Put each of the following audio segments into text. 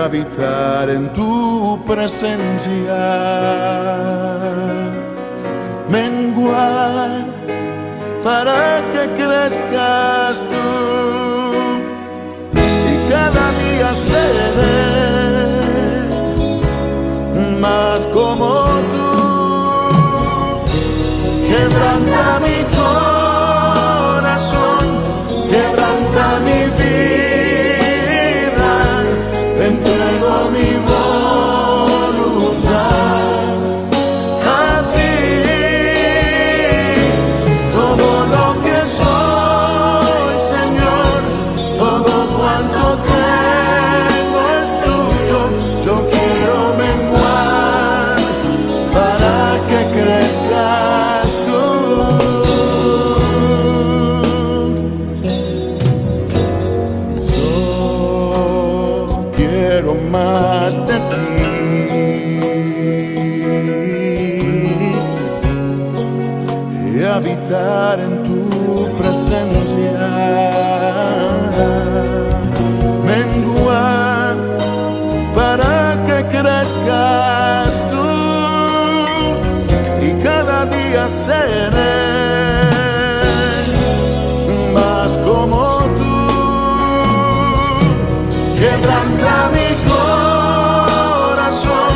habitar en tu presencia, menguar para que crezcas tú y cada día seré más como tú. Quebranta mi corazón, quebranta mi vida, te entrego mi voluntad a ti. Todo lo que soy, Señor, todo cuanto tengo es tuyo. Yo quiero menguar para que crezcas tú. Yo quiero más de ti y habitar en tu presencia, menguar para que crezcas tú y cada día seré más como tú. Quebranta mi corazón,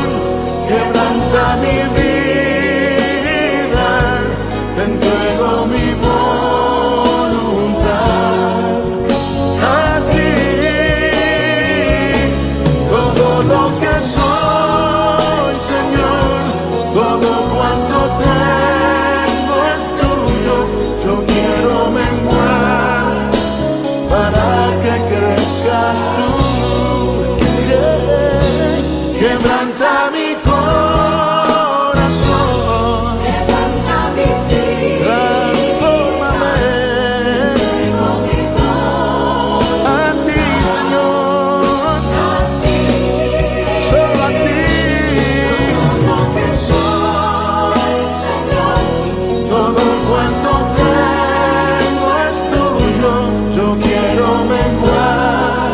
quebranta mi vida, te entrego mi voluntad a ti. Todo lo que soy, Señor, todo cuanto tengo es tuyo. Yo quiero menguar para que crezcas tú. Quebranta mi corazón, Quebranta mi vida, transfórmame entrego mi voz a ti, Señor, a ti. solo a ti. Todo lo que soy, Señor, Todo cuanto tengo es tuyo. Yo quiero menguar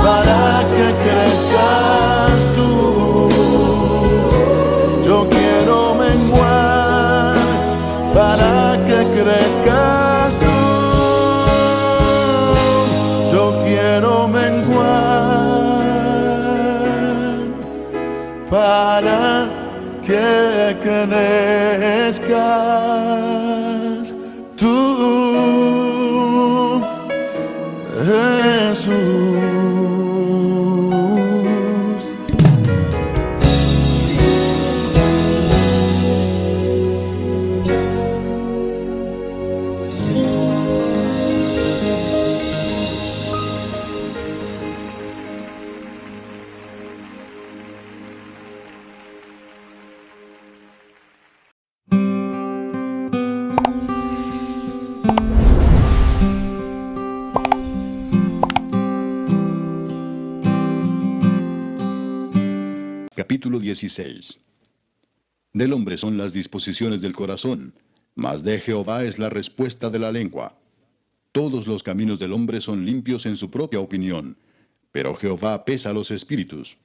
para que crezcas tú. Yo quiero menguar para que crezcas tú. Yo quiero menguar para que crezcas tú, Jesús. Capítulo 16. Del hombre son las disposiciones del corazón, mas de Jehová es la respuesta de la lengua. Todos los caminos del hombre son limpios en su propia opinión, pero Jehová pesa los espíritus.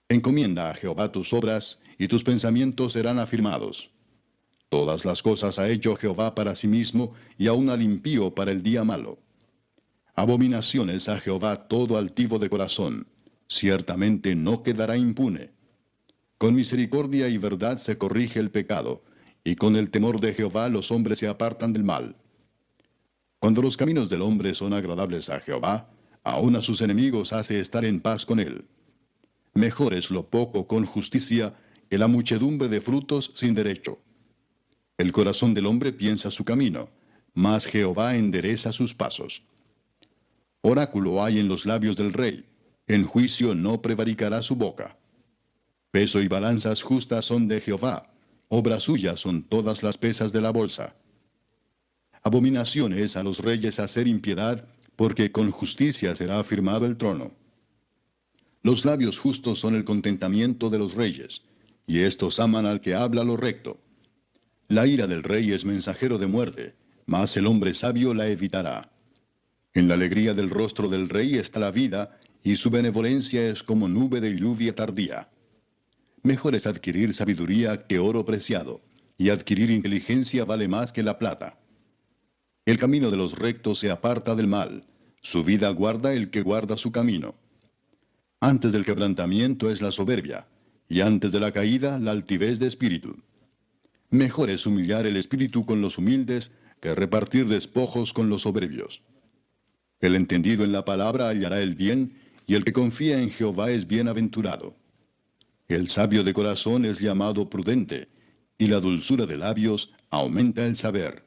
Encomienda a Jehová tus obras, y tus pensamientos serán afirmados. Todas las cosas ha hecho Jehová para sí mismo, y aun al impío para el día malo. Abominaciones a Jehová todo altivo de corazón, ciertamente no quedará impune. Con misericordia y verdad se corrige el pecado, y con el temor de Jehová los hombres se apartan del mal. Cuando los caminos del hombre son agradables a Jehová, aun a sus enemigos hace estar en paz con él. Mejor es lo poco con justicia que la muchedumbre de frutos sin derecho. El corazón del hombre piensa su camino, mas Jehová endereza sus pasos. Oráculo hay en los labios del rey, en juicio no prevaricará su boca. Peso y balanzas justas son de Jehová, obra suya son todas las pesas de la bolsa. Abominación es a los reyes hacer impiedad, porque con justicia será afirmado el trono. Los labios justos son el contentamiento de los reyes, y éstos aman al que habla lo recto. La ira del rey es mensajero de muerte, mas el hombre sabio la evitará. En la alegría del rostro del rey está la vida, y su benevolencia es como nube de lluvia tardía. Mejor es adquirir sabiduría que oro preciado, y adquirir inteligencia vale más que la plata. El camino de los rectos se aparta del mal, su vida guarda el que guarda su camino. Antes del quebrantamiento es la soberbia, y antes de la caída la altivez de espíritu. Mejor es humillar el espíritu con los humildes que repartir despojos con los soberbios. El entendido en la palabra hallará el bien, y el que confía en Jehová es bienaventurado. El sabio de corazón es llamado prudente, y la dulzura de labios aumenta el saber.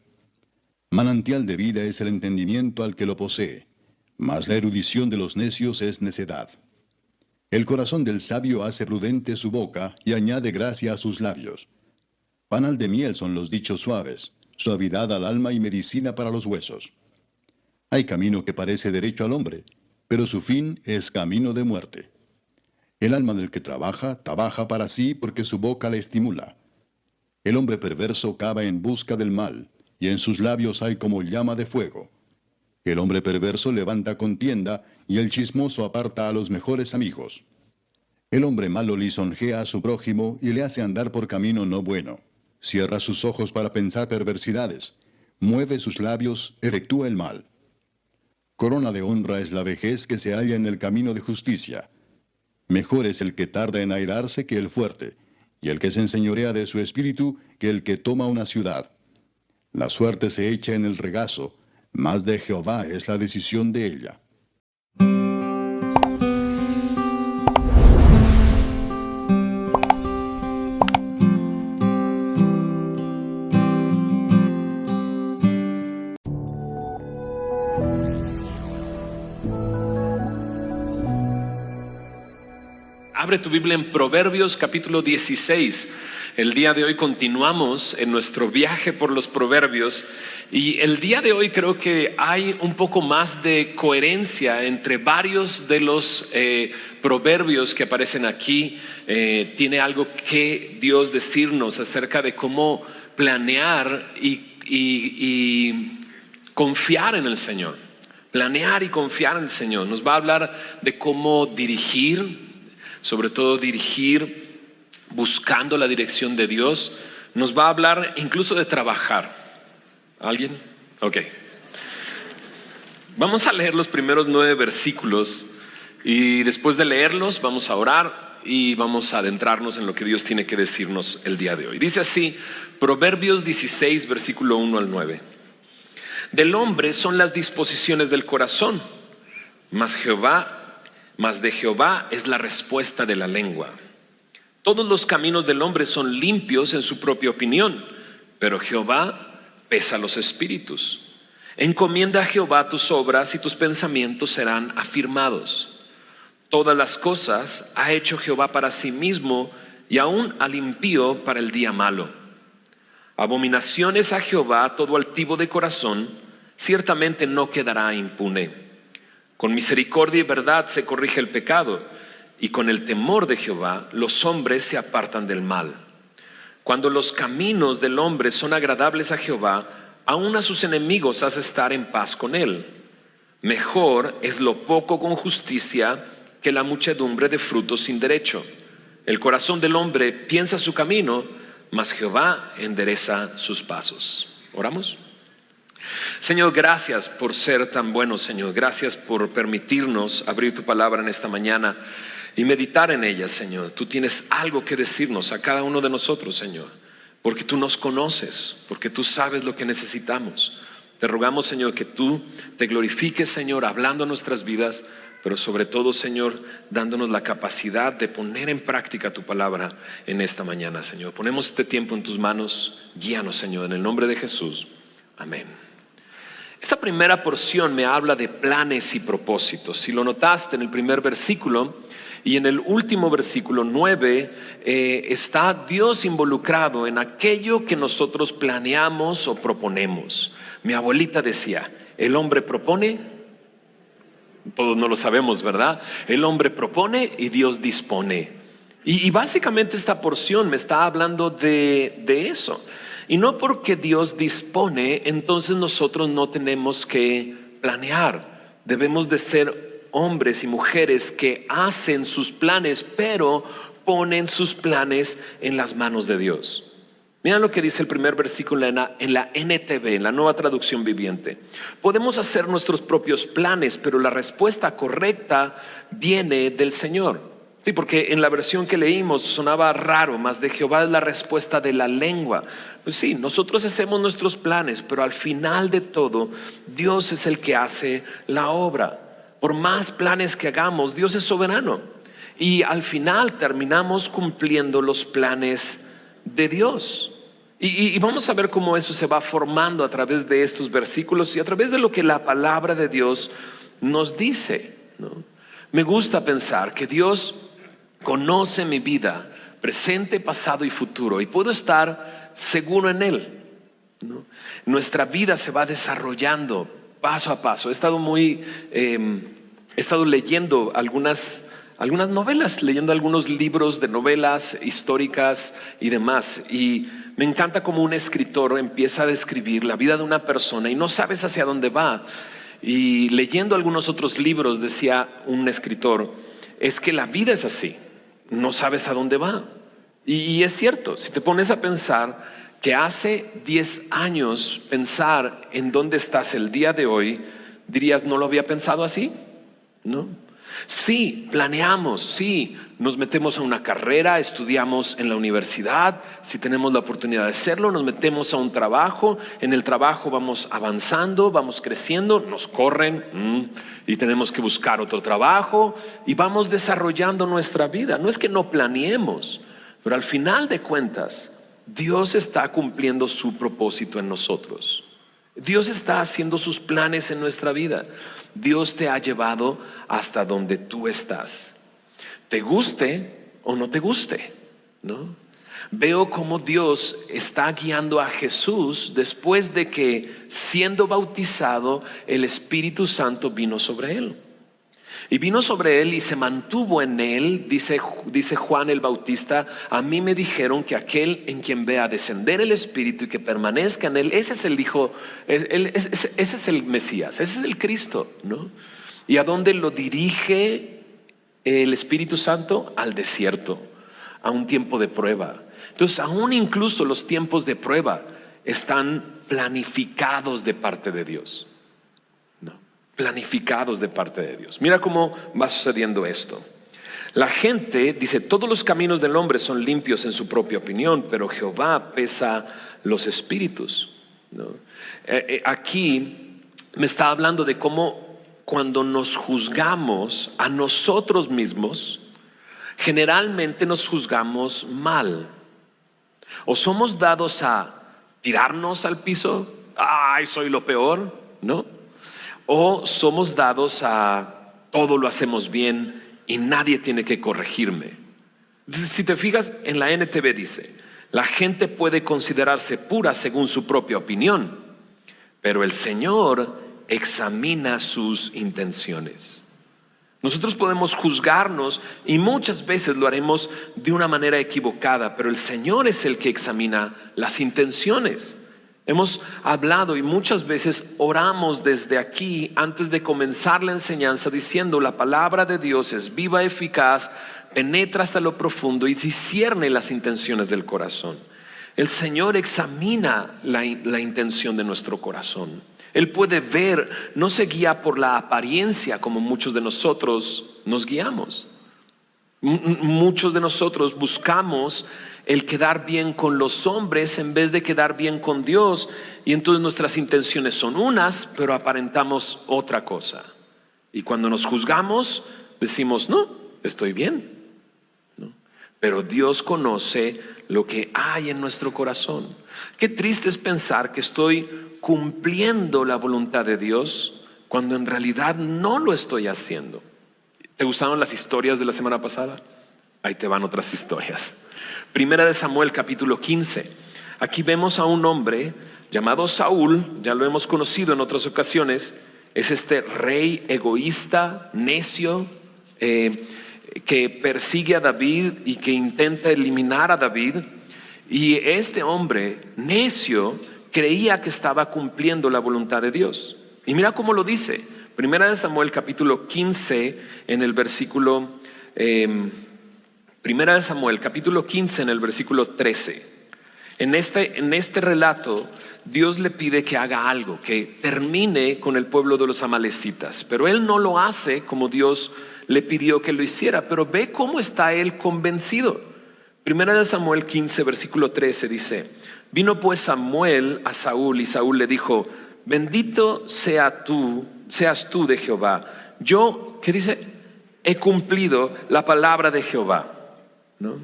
Manantial de vida es el entendimiento al que lo posee, mas la erudición de los necios es necedad. El corazón del sabio hace prudente su boca y añade gracia a sus labios. Panal de miel son los dichos suaves, suavidad al alma y medicina para los huesos. Hay camino que parece derecho al hombre, pero su fin es camino de muerte. El alma del que trabaja para sí porque su boca le estimula. El hombre perverso cava en busca del mal, y en sus labios hay como llama de fuego. El hombre perverso levanta contienda, y el chismoso aparta a los mejores amigos. El hombre malo lisonjea a su prójimo y le hace andar por camino no bueno. Cierra sus ojos para pensar perversidades. Mueve sus labios, efectúa el mal. Corona de honra es la vejez que se halla en el camino de justicia. Mejor es el que tarda en airarse que el fuerte, y el que se enseñorea de su espíritu que el que toma una ciudad. La suerte se echa en el regazo, mas de Jehová es la decisión de ella. Abre tu Biblia en Proverbios capítulo 16. El día de hoy continuamos en nuestro viaje por los Proverbios y el día de hoy creo que hay un poco más de coherencia entre varios de los proverbios que aparecen aquí. Tiene algo que Dios decirnos acerca de cómo planear y confiar en el Señor. Planear y confiar en el Señor. Nos va a hablar de cómo dirigir, sobre todo dirigir buscando la dirección de Dios. Nos va a hablar incluso de trabajar. ¿Alguien? Ok. Vamos a leer los primeros 9 versículos y después de leerlos vamos a orar y vamos a adentrarnos en lo que Dios tiene que decirnos el día de hoy. Dice así, Proverbios 16, versículo 1 al 9. Del hombre son las disposiciones del corazón, mas de Jehová es la respuesta de la lengua. Todos los caminos del hombre son limpios en su propia opinión, pero Jehová pesa los espíritus. Encomienda a Jehová tus obras y tus pensamientos serán afirmados. Todas las cosas ha hecho Jehová para sí mismo y aún al impío para el día malo. Abominaciones a Jehová todo altivo de corazón, ciertamente no quedará impune. Con misericordia y verdad se corrige el pecado, y con el temor de Jehová los hombres se apartan del mal. Cuando los caminos del hombre son agradables a Jehová, aun a sus enemigos hace estar en paz con él. Mejor es lo poco con justicia que la muchedumbre de frutos sin derecho. El corazón del hombre piensa su camino, mas Jehová endereza sus pasos. ¿Oramos? Señor, gracias por ser tan bueno, Señor. Gracias por permitirnos abrir tu palabra en esta mañana y meditar en ella, Señor. Tú tienes algo que decirnos a cada uno de nosotros, Señor, porque tú nos conoces, porque tú sabes lo que necesitamos. Te rogamos, Señor, que tú te glorifiques, Señor, hablando a nuestras vidas, pero sobre todo, Señor, dándonos la capacidad de poner en práctica tu palabra en esta mañana, Señor. Ponemos este tiempo en tus manos. Guíanos, Señor, en el nombre de Jesús. Amén. Esta primera porción me habla de planes y propósitos. Si lo notaste en el primer versículo y en el último versículo 9, está Dios involucrado en aquello que nosotros planeamos o proponemos. Mi abuelita decía, el hombre propone, todos no lo sabemos, ¿verdad? El hombre propone y Dios dispone. Y básicamente esta porción me está hablando de eso. Y no porque Dios dispone, entonces nosotros no tenemos que planear. Debemos de ser hombres y mujeres que hacen sus planes, pero ponen sus planes en las manos de Dios. Mira lo que dice el primer versículo en la NTV, en la Nueva Traducción Viviente. Podemos hacer nuestros propios planes, pero la respuesta correcta viene del Señor. Sí, porque en la versión que leímos sonaba raro, mas de Jehová es la respuesta de la lengua. Pues sí, nosotros hacemos nuestros planes, pero al final de todo, Dios es el que hace la obra. Por más planes que hagamos, Dios es soberano. Y al final terminamos cumpliendo los planes de Dios. Y vamos a ver cómo eso se va formando a través de estos versículos y a través de lo que la palabra de Dios nos dice, ¿no? Me gusta pensar que Dios conoce mi vida, presente, pasado y futuro, y puedo estar seguro en Él, ¿no? Nuestra vida se va desarrollando paso a paso. He estado leyendo algunas novelas, leyendo algunos libros de novelas históricas y demás, y me encanta cómo un escritor empieza a describir la vida de una persona y no sabes hacia dónde va. Y leyendo algunos otros libros decía un escritor, es que la vida es así, no sabes a dónde va. Y es cierto, si te pones a pensar que hace 10 años pensar en dónde estás el día de hoy, dirías, ¿no lo había pensado así? ¿No? Sí, planeamos, sí, nos metemos a una carrera, estudiamos en la universidad, si tenemos la oportunidad de hacerlo, nos metemos a un trabajo, en el trabajo vamos avanzando, vamos creciendo, nos corren y tenemos que buscar otro trabajo y vamos desarrollando nuestra vida. No es que no planeemos, pero al final de cuentas, Dios está cumpliendo su propósito en nosotros. Dios está haciendo sus planes en nuestra vida. Dios te ha llevado hasta donde tú estás, te guste o no te guste, ¿no? Veo cómo Dios está guiando a Jesús después de que, siendo bautizado, el Espíritu Santo vino sobre él. Y vino sobre él y se mantuvo en él. Dice Juan el Bautista, a mí me dijeron que aquel en quien vea descender el Espíritu y que permanezca en él, ese es el Hijo, ese es el Mesías, ese es el Cristo, ¿no? ¿Y a dónde lo dirige el Espíritu Santo? Al desierto, a un tiempo de prueba. Entonces, aún incluso los tiempos de prueba están planificados de parte de Dios. Planificados de parte de Dios. Mira cómo va sucediendo esto. La gente dice, todos los caminos del hombre son limpios en su propia opinión, pero Jehová pesa los espíritus, ¿no? Aquí me está hablando de cómo cuando nos juzgamos a nosotros mismos, generalmente nos juzgamos mal. O somos dados a tirarnos al piso, ay, soy lo peor, ¿no? O somos dados a todo lo hacemos bien y nadie tiene que corregirme. Si te fijas, en la NTV dice, la gente puede considerarse pura según su propia opinión, pero el Señor examina sus intenciones. Nosotros podemos juzgarnos y muchas veces lo haremos de una manera equivocada, pero el Señor es el que examina las intenciones. Hemos hablado y muchas veces oramos desde aquí antes de comenzar la enseñanza diciendo, la palabra de Dios es viva, eficaz, penetra hasta lo profundo y discierne las intenciones del corazón. El Señor examina la intención de nuestro corazón. Él puede ver, no se guía por la apariencia como muchos de nosotros nos guiamos. Muchos de nosotros buscamos el quedar bien con los hombres en vez de quedar bien con Dios, y entonces nuestras intenciones son unas, pero aparentamos otra cosa. Y cuando nos juzgamos decimos, no, estoy bien, ¿no? Pero Dios conoce lo que hay en nuestro corazón. Qué triste es pensar que estoy cumpliendo la voluntad de Dios cuando en realidad no lo estoy haciendo. ¿Te gustaron las historias de la semana pasada? Ahí te van otras historias. Primera de Samuel capítulo 15. Aquí vemos a un hombre llamado Saúl, ya lo hemos conocido en otras ocasiones. Es este rey egoísta, necio, que persigue a David y que intenta eliminar a David. Y este hombre necio creía que estaba cumpliendo la voluntad de Dios. Y mira cómo lo dice. Primera de Samuel capítulo 15 en el versículo Primera de Samuel capítulo 15 en el versículo 13. En este relato Dios le pide que haga algo, que termine con el pueblo de los amalecitas, pero él no lo hace como Dios le pidió que lo hiciera. Pero ve cómo está él convencido. Primera de Samuel 15 versículo 13 dice: vino pues Samuel a Saúl y Saúl le dijo: bendito seas tú de Jehová. Yo, ¿qué dice? He cumplido la palabra de Jehová, ¿no?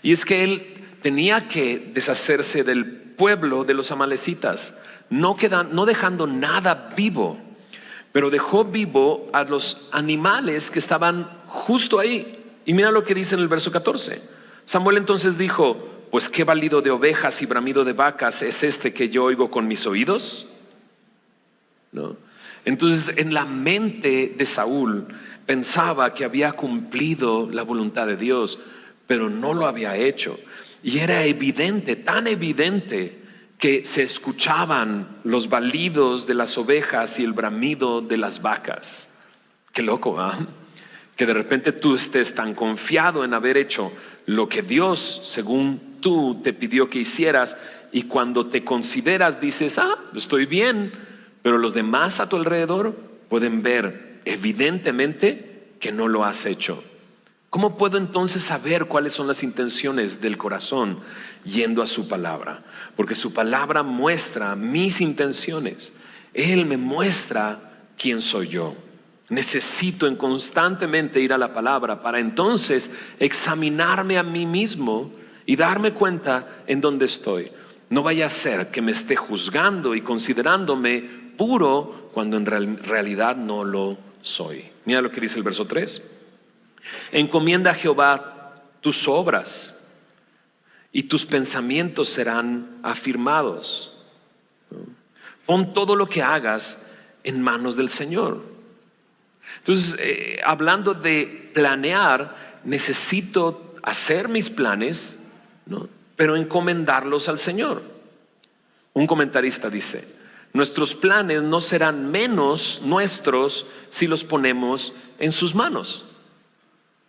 Y es que él tenía que deshacerse del pueblo de los amalecitas, no dejando nada vivo, pero dejó vivo a los animales que estaban justo ahí. Y mira lo que dice en el verso 14. Samuel entonces dijo: pues qué balido de ovejas y bramido de vacas es este que yo oigo con mis oídos, ¿no? Entonces en la mente de Saúl pensaba que había cumplido la voluntad de Dios, pero no lo había hecho. Y era evidente, tan evidente, que se escuchaban los balidos de las ovejas y el bramido de las vacas. Qué loco, ¿ah? Que de repente tú estés tan confiado en haber hecho lo que Dios, según tú, te pidió que hicieras, y cuando te consideras dices: estoy bien, pero los demás a tu alrededor pueden ver evidentemente que no lo has hecho. ¿Cómo puedo entonces saber cuáles son las intenciones del corazón? Yendo a su palabra, porque su palabra muestra mis intenciones. Él me muestra quién soy yo. Necesito constantemente ir a la palabra para entonces examinarme a mí mismo y darme cuenta en dónde estoy. No vaya a ser que me esté juzgando y considerándome puro cuando en realidad no lo soy. Mira lo que dice el verso 3. Encomienda a Jehová tus obras y tus pensamientos serán afirmados. Pon todo lo que hagas en manos del Señor. Entonces, hablando de planear, necesito hacer mis planes, ¿no? Pero encomendarlos al Señor. Un comentarista dice: nuestros planes no serán menos nuestros si los ponemos en sus manos.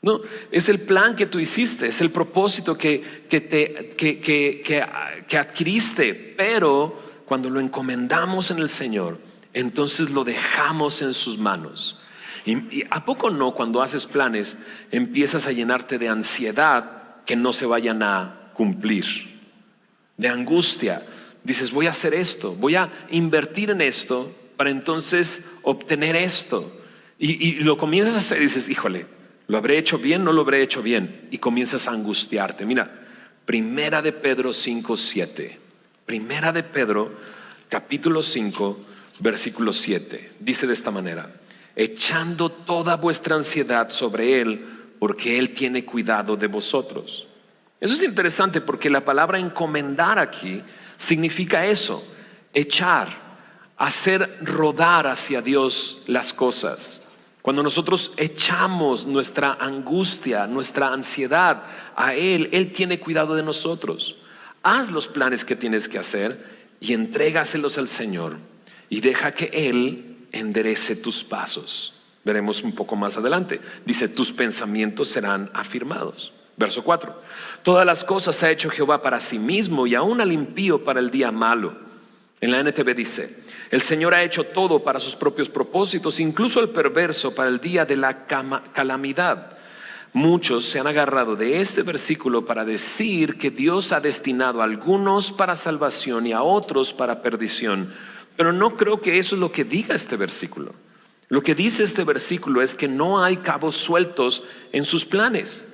No, es el plan que tú hiciste, es el propósito que adquiriste, pero cuando lo encomendamos en el Señor, entonces lo dejamos en sus manos. Y ¿a poco no, cuando haces planes, empiezas a llenarte de ansiedad que no se vayan a cumplir? De angustia. Dices: voy a hacer esto, voy a invertir en esto para entonces obtener esto. Y lo comienzas a hacer y dices: híjole, ¿lo habré hecho bien? ¿No lo habré hecho bien? Y comienzas a angustiarte. Mira, Primera de Pedro 5:7. Primera de Pedro, capítulo 5, versículo 7. Dice de esta manera: echando toda vuestra ansiedad sobre Él, porque Él tiene cuidado de vosotros. Eso es interesante porque la palabra encomendar aquí significa eso: echar, hacer rodar hacia Dios las cosas. Cuando nosotros echamos nuestra angustia, nuestra ansiedad a Él, Él tiene cuidado de nosotros. Haz los planes que tienes que hacer y entrégaselos al Señor y deja que Él enderece tus pasos. Veremos un poco más adelante. Dice: tus pensamientos serán afirmados. Verso 4. Todas las cosas ha hecho Jehová para sí mismo, y aún al impío para el día malo. En la NTV dice: el Señor ha hecho todo para sus propios propósitos, incluso el perverso para el día de la calamidad. Muchos se han agarrado de este versículo para decir que Dios ha destinado a algunos para salvación y a otros para perdición. Pero no creo que eso es lo que diga este versículo. Lo que dice este versículo es que no hay cabos sueltos en sus planes.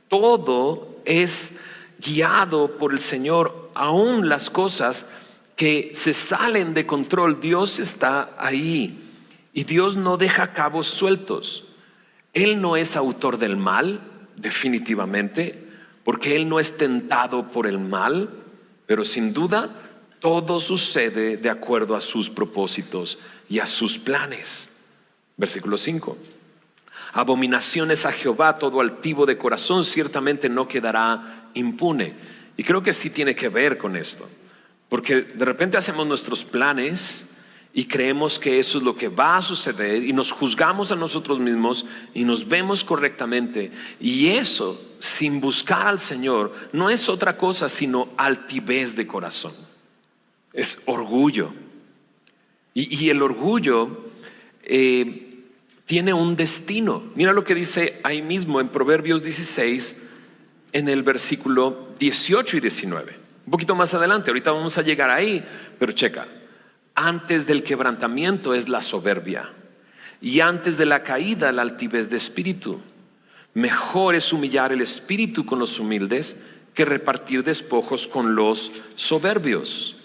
Todo es guiado por el Señor, aún las cosas que se salen de control. Dios está ahí y Dios no deja cabos sueltos. Él no es autor del mal, definitivamente, porque Él no es tentado por el mal, pero sin duda todo sucede de acuerdo a sus propósitos y a sus planes. Versículo 5. Abominaciones a Jehová todo altivo de corazón ciertamente no quedará impune. Y creo que sí tiene que ver con esto, porque de repente hacemos nuestros planes y creemos que eso es lo que va a suceder y nos juzgamos a nosotros mismos y nos vemos correctamente, y eso sin buscar al Señor no es otra cosa sino altivez de corazón, es orgullo. Y el orgullo tiene un destino. Mira lo que dice ahí mismo en Proverbios 16 en el versículo 18 y 19, un poquito más adelante, ahorita vamos a llegar ahí, pero checa: antes del quebrantamiento es la soberbia, y antes de la caída la altivez de espíritu. Mejor es humillar el espíritu con los humildes que repartir despojos con los soberbios.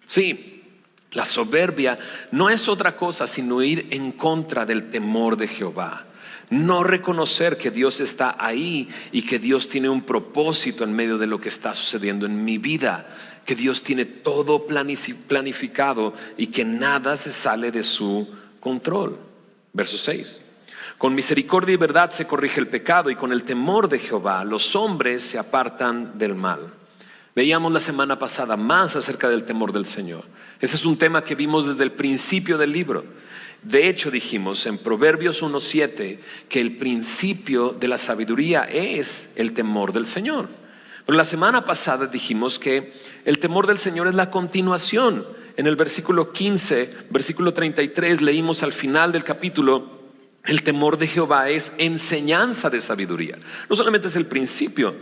Sí, la soberbia no es otra cosa sino ir en contra del temor de Jehová. No reconocer que Dios está ahí y que Dios tiene un propósito en medio de lo que está sucediendo en mi vida, que Dios tiene todo planificado y que nada se sale de su control. Verso 6: con misericordia y verdad se corrige el pecado, y con el temor de Jehová los hombres se apartan del mal. Veíamos la semana pasada más acerca del temor del Señor. Ese es un tema que vimos desde el principio del libro. De hecho, dijimos en Proverbios 1:7 que el principio de la sabiduría es el temor del Señor. Pero la semana pasada dijimos que el temor del Señor es la continuación. En el versículo 15, versículo 33, leímos al final del capítulo: el temor de Jehová es enseñanza de sabiduría. No solamente es el principio,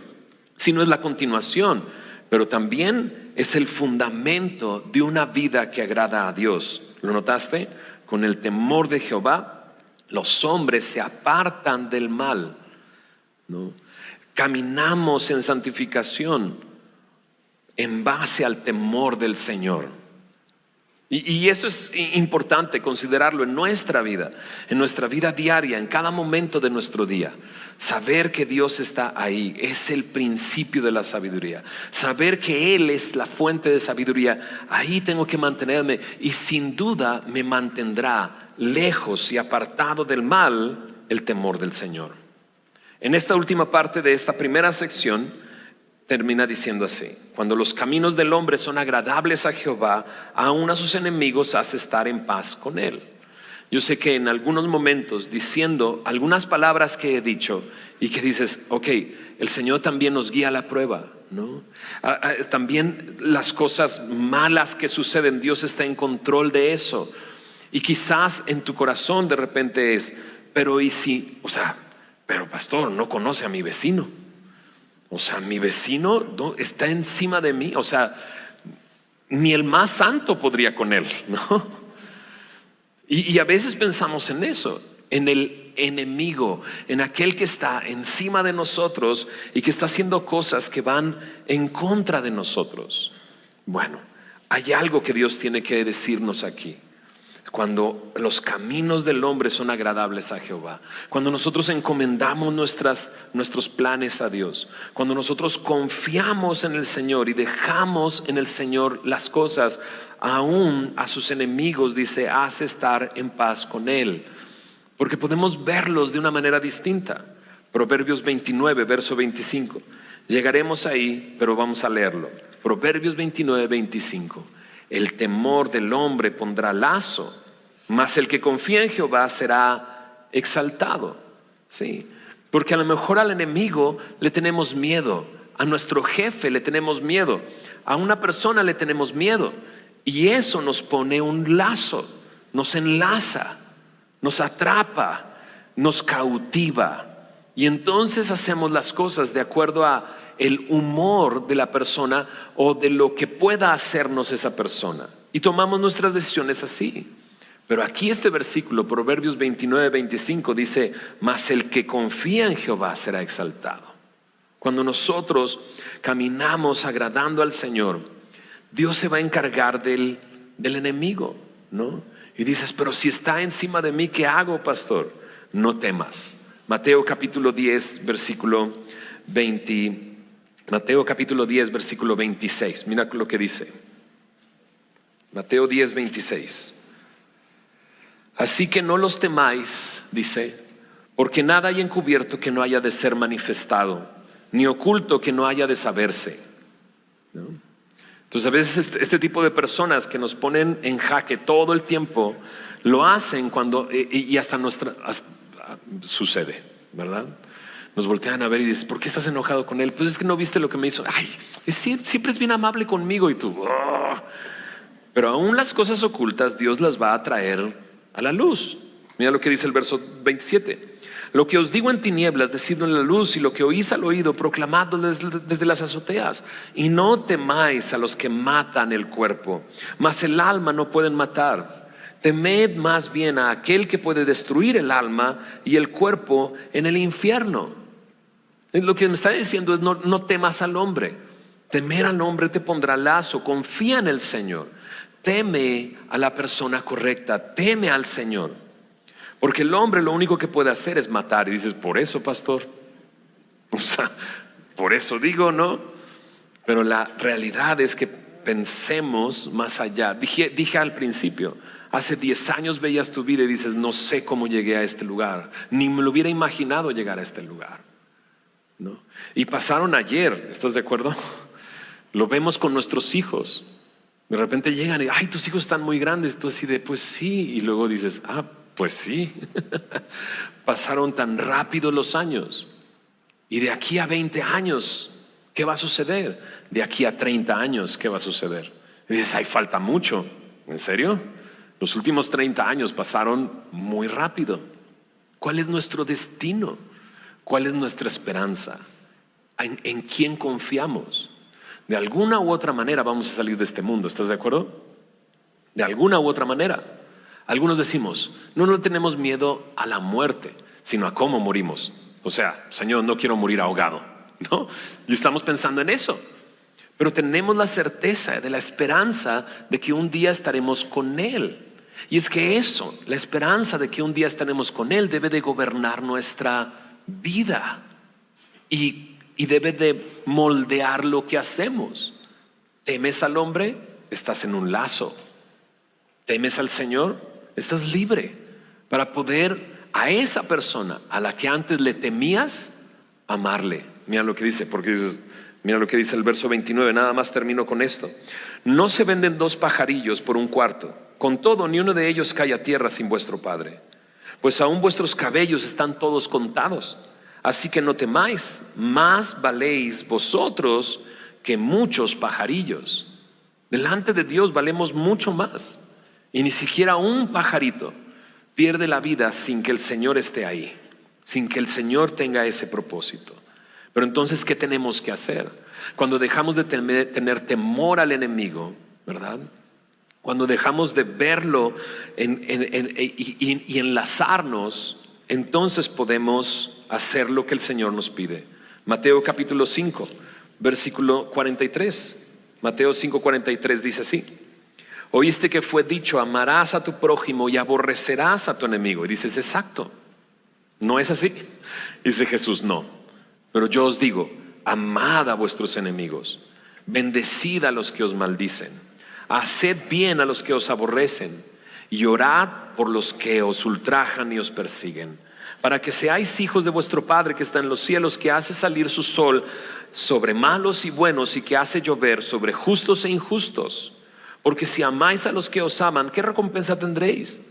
sino es la continuación, pero también es el fundamento de una vida que agrada a Dios. ¿Lo notaste? Con el temor de Jehová los hombres se apartan del mal, ¿no? Caminamos en santificación en base al temor del Señor. Y eso es importante considerarlo en nuestra vida diaria, en cada momento de nuestro día. Saber que Dios está ahí es el principio de la sabiduría. Saber que Él es la fuente de sabiduría, ahí tengo que mantenerme, y sin duda me mantendrá lejos y apartado del mal el temor del Señor. En esta última parte de esta primera sección termina diciendo así: cuando los caminos del hombre son agradables a Jehová, aún a sus enemigos hace estar en paz con él. Yo sé que en algunos momentos, diciendo algunas palabras que he dicho y que dices, ok, el Señor también nos guía a la prueba, ¿no? También las cosas malas que suceden, Dios está en control de eso. Y quizás en tu corazón de repente es, pero ¿y si? Pero pastor, no conoce a mi vecino. Mi vecino no está encima de mí. Ni el más santo podría con él, ¿no? Y a veces pensamos en eso, en el enemigo, en aquel que está encima de nosotros y que está haciendo cosas que van en contra de nosotros. Bueno, hay algo que Dios tiene que decirnos aquí. Cuando los caminos del hombre son agradables a Jehová, cuando nosotros encomendamos nuestros planes a Dios, cuando nosotros confiamos en el Señor y dejamos en el Señor las cosas, aún a sus enemigos, dice, hace estar en paz con Él, porque podemos verlos de una manera distinta. Proverbios 29, verso 25. Llegaremos ahí, pero vamos a leerlo. Proverbios 29, 25. El temor del hombre pondrá lazo, mas el que confía en Jehová será exaltado. Sí, porque a lo mejor al enemigo le tenemos miedo, a nuestro jefe le tenemos miedo, a una persona le tenemos miedo, y eso nos pone un lazo, nos enlaza, nos atrapa, nos cautiva, y entonces hacemos las cosas de acuerdo a el humor de la persona o de lo que pueda hacernos esa persona, y tomamos nuestras decisiones así. Pero aquí este versículo, Proverbios 29, 25 dice, mas el que confía en Jehová será exaltado. Cuando nosotros caminamos agradando al Señor, Dios se va a encargar del enemigo, ¿no? Y dices, pero si está encima de mí, ¿qué hago, pastor? No temas. Mateo capítulo 10, versículo 26. Mira lo que dice. Mateo 10, 26. Así que no los temáis, dice, porque nada hay encubierto que no haya de ser manifestado, ni oculto que no haya de saberse, ¿no? Entonces a veces este tipo de personas que nos ponen en jaque todo el tiempo, lo hacen cuando, y hasta sucede, ¿verdad? Nos voltean a ver y dices, ¿por qué estás enojado con él? Pues es que no viste lo que me hizo. Ay, siempre es bien amable conmigo. Y tú, oh. Pero aún las cosas ocultas Dios las va a traer a la luz. Mira lo que dice el verso 27. Lo que os digo en tinieblas, decidlo en la luz, y lo que oís al oído, proclamadlo desde las azoteas. Y no temáis a los que matan el cuerpo, mas el alma no pueden matar. Temed más bien a aquel que puede destruir el alma y el cuerpo en el infierno. Lo que me está diciendo es no temas al hombre. Temer al hombre te pondrá lazo. Confía en el Señor. Teme a la persona correcta. Teme al Señor. Porque el hombre lo único que puede hacer es matar. Y dices, por eso, pastor. O sea, por eso digo, ¿no? Pero la realidad es que pensemos más allá. Dije al principio, hace 10 años veías tu vida y dices, no sé cómo llegué a este lugar. Ni me lo hubiera imaginado llegar a este lugar, ¿no? Y pasaron ayer, ¿estás de acuerdo? Lo vemos con nuestros hijos. De repente llegan y, ay, tus hijos están muy grandes. Tú así de, pues sí. Y luego dices, pues sí. Pasaron tan rápido los años. Y de aquí a 20 años, ¿qué va a suceder? De aquí a 30 años, ¿qué va a suceder? Y dices, ay, falta mucho. ¿En serio? Los últimos 30 años pasaron muy rápido. ¿Cuál es nuestro destino? ¿Cuál es nuestra esperanza? ¿En quién confiamos? De alguna u otra manera vamos a salir de este mundo, ¿estás de acuerdo? De alguna u otra manera. Algunos decimos, no tenemos miedo a la muerte, sino a cómo morimos. O sea, Señor, no quiero morir ahogado, ¿no? Y estamos pensando en eso. Pero tenemos la certeza de la esperanza de que un día estaremos con Él. Y es que eso, la esperanza de que un día estaremos con Él, debe de gobernar nuestra vida. Y debe de moldear lo que hacemos. ¿Temes al hombre? Estás en un lazo. ¿Temes al Señor? Estás libre para poder a esa persona a la que antes le temías, amarle. Mira lo que dice, mira lo que dice el verso 29, nada más termino con esto. No se venden 2 pajarillos por un cuarto. Con todo, ni uno de ellos cae a tierra sin vuestro Padre. Pues aún vuestros cabellos están todos contados. Así que no temáis, más valéis vosotros que muchos pajarillos. Delante de Dios valemos mucho más. Y ni siquiera un pajarito pierde la vida sin que el Señor esté ahí, sin que el Señor tenga ese propósito. Pero entonces, ¿qué tenemos que hacer? Cuando dejamos de tener temor al enemigo, ¿verdad? Cuando dejamos de verlo y enlazarnos, entonces podemos hacer lo que el Señor nos pide. Mateo capítulo 5, versículo 43. Mateo 5:43 dice así: oíste que fue dicho, amarás a tu prójimo y aborrecerás a tu enemigo. Y dices, exacto, ¿no es así? Dice Jesús, no. Pero yo os digo, amad a vuestros enemigos, bendecid a los que os maldicen, haced bien a los que os aborrecen y orad por los que os ultrajan y os persiguen, para que seáis hijos de vuestro Padre que está en los cielos, que hace salir su sol sobre malos y buenos y que hace llover sobre justos e injustos. Porque si amáis a los que os aman, ¿qué recompensa tendréis?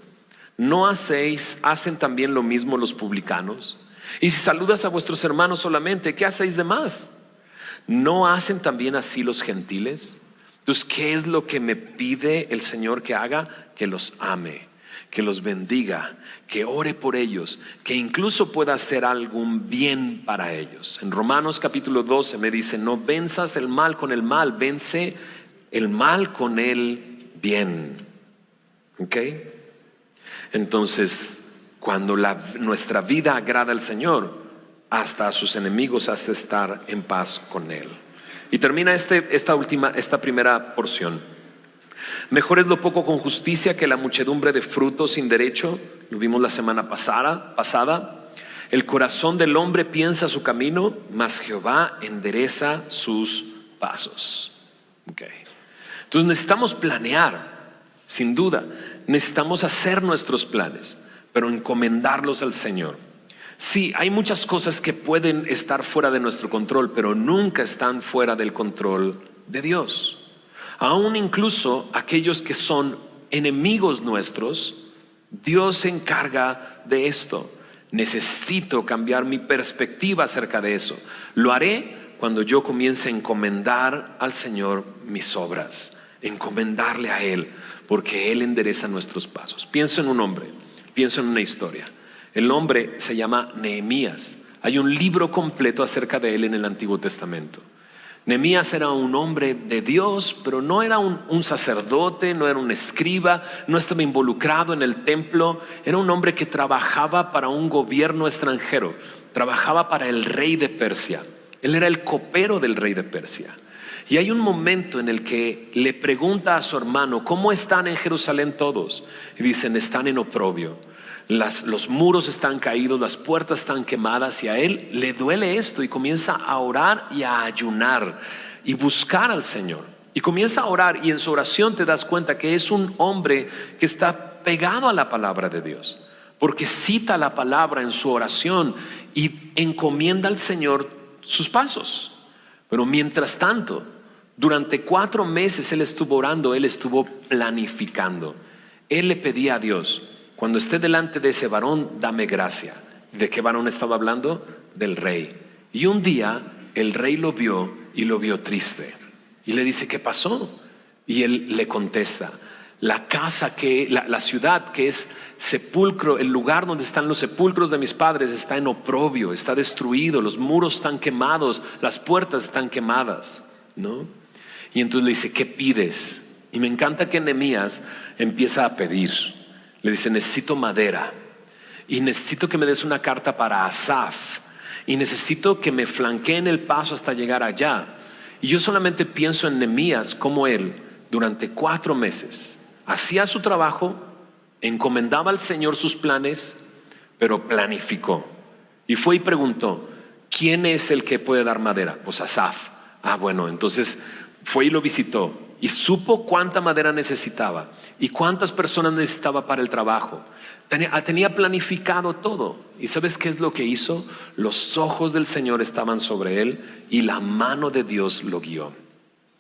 ¿No hacen también lo mismo los publicanos? Y si saludas a vuestros hermanos solamente, ¿qué hacéis de más? ¿No hacen también así los gentiles? Entonces, ¿qué es lo que me pide el Señor que haga? Que los ame, que los bendiga, que ore por ellos, que incluso pueda hacer algún bien para ellos. En Romanos capítulo 12 me dice, no venzas el mal con el mal, vence el mal con el bien. ¿Ok? Entonces, cuando nuestra vida agrada al Señor, hasta a sus enemigos hace estar en paz con Él. Y termina esta primera porción. Mejor es lo poco con justicia que la muchedumbre de frutos sin derecho. Lo vimos la semana pasada. El corazón del hombre piensa su camino, mas Jehová endereza sus pasos. Okay. Entonces necesitamos planear, sin duda. Necesitamos hacer nuestros planes, pero encomendarlos al Señor. Sí, hay muchas cosas que pueden estar fuera de nuestro control, pero nunca están fuera del control de Dios. Aún incluso aquellos que son enemigos nuestros, Dios se encarga de esto. Necesito cambiar mi perspectiva acerca de eso. Lo haré cuando yo comience a encomendar al Señor mis obras, encomendarle a Él, porque Él endereza nuestros pasos. Pienso en un hombre, pienso en una historia. El hombre se llama Nehemías. Hay un libro completo acerca de él en el Antiguo Testamento. Nehemías era un hombre de Dios, pero no era un sacerdote, no era un escriba, no estaba involucrado en el templo. Era un hombre que trabajaba para un gobierno extranjero, trabajaba para el rey de Persia. Él era el copero del rey de Persia. Y hay un momento en el que le pregunta a su hermano: ¿cómo están en Jerusalén todos? Y dicen: están en oprobio. Los muros están caídos, las puertas están quemadas, y a él le duele esto y comienza a orar y a ayunar y buscar al Señor. Y comienza a orar, y en su oración te das cuenta que es un hombre que está pegado a la palabra de Dios, porque cita la palabra en su oración y encomienda al Señor sus pasos. Pero mientras tanto, durante 4 meses él estuvo orando, él estuvo planificando. Él le pedía a Dios: cuando esté delante de ese varón, dame gracia. ¿De qué varón estaba hablando? Del rey. Y un día el rey lo vio y lo vio triste. Y le dice: ¿qué pasó? Y él le contesta: la ciudad que es sepulcro, el lugar donde están los sepulcros de mis padres, está en oprobio, está destruido, los muros están quemados, las puertas están quemadas, ¿no? Y entonces le dice: ¿qué pides? Y me encanta que Nehemías empieza a pedir. Le dice: necesito madera, y necesito que me des una carta para Asaf, y necesito que me flanqueen el paso hasta llegar allá. Y yo solamente pienso en Nehemías, como él durante 4 meses hacía su trabajo, encomendaba al Señor sus planes, pero planificó. Y fue y preguntó: ¿quién es el que puede dar madera? Pues Asaf. Bueno, entonces fue y lo visitó. Y supo cuánta madera necesitaba y cuántas personas necesitaba para el trabajo. Tenía planificado todo. ¿Y sabes qué es lo que hizo? Los ojos del Señor estaban sobre él y la mano de Dios lo guió.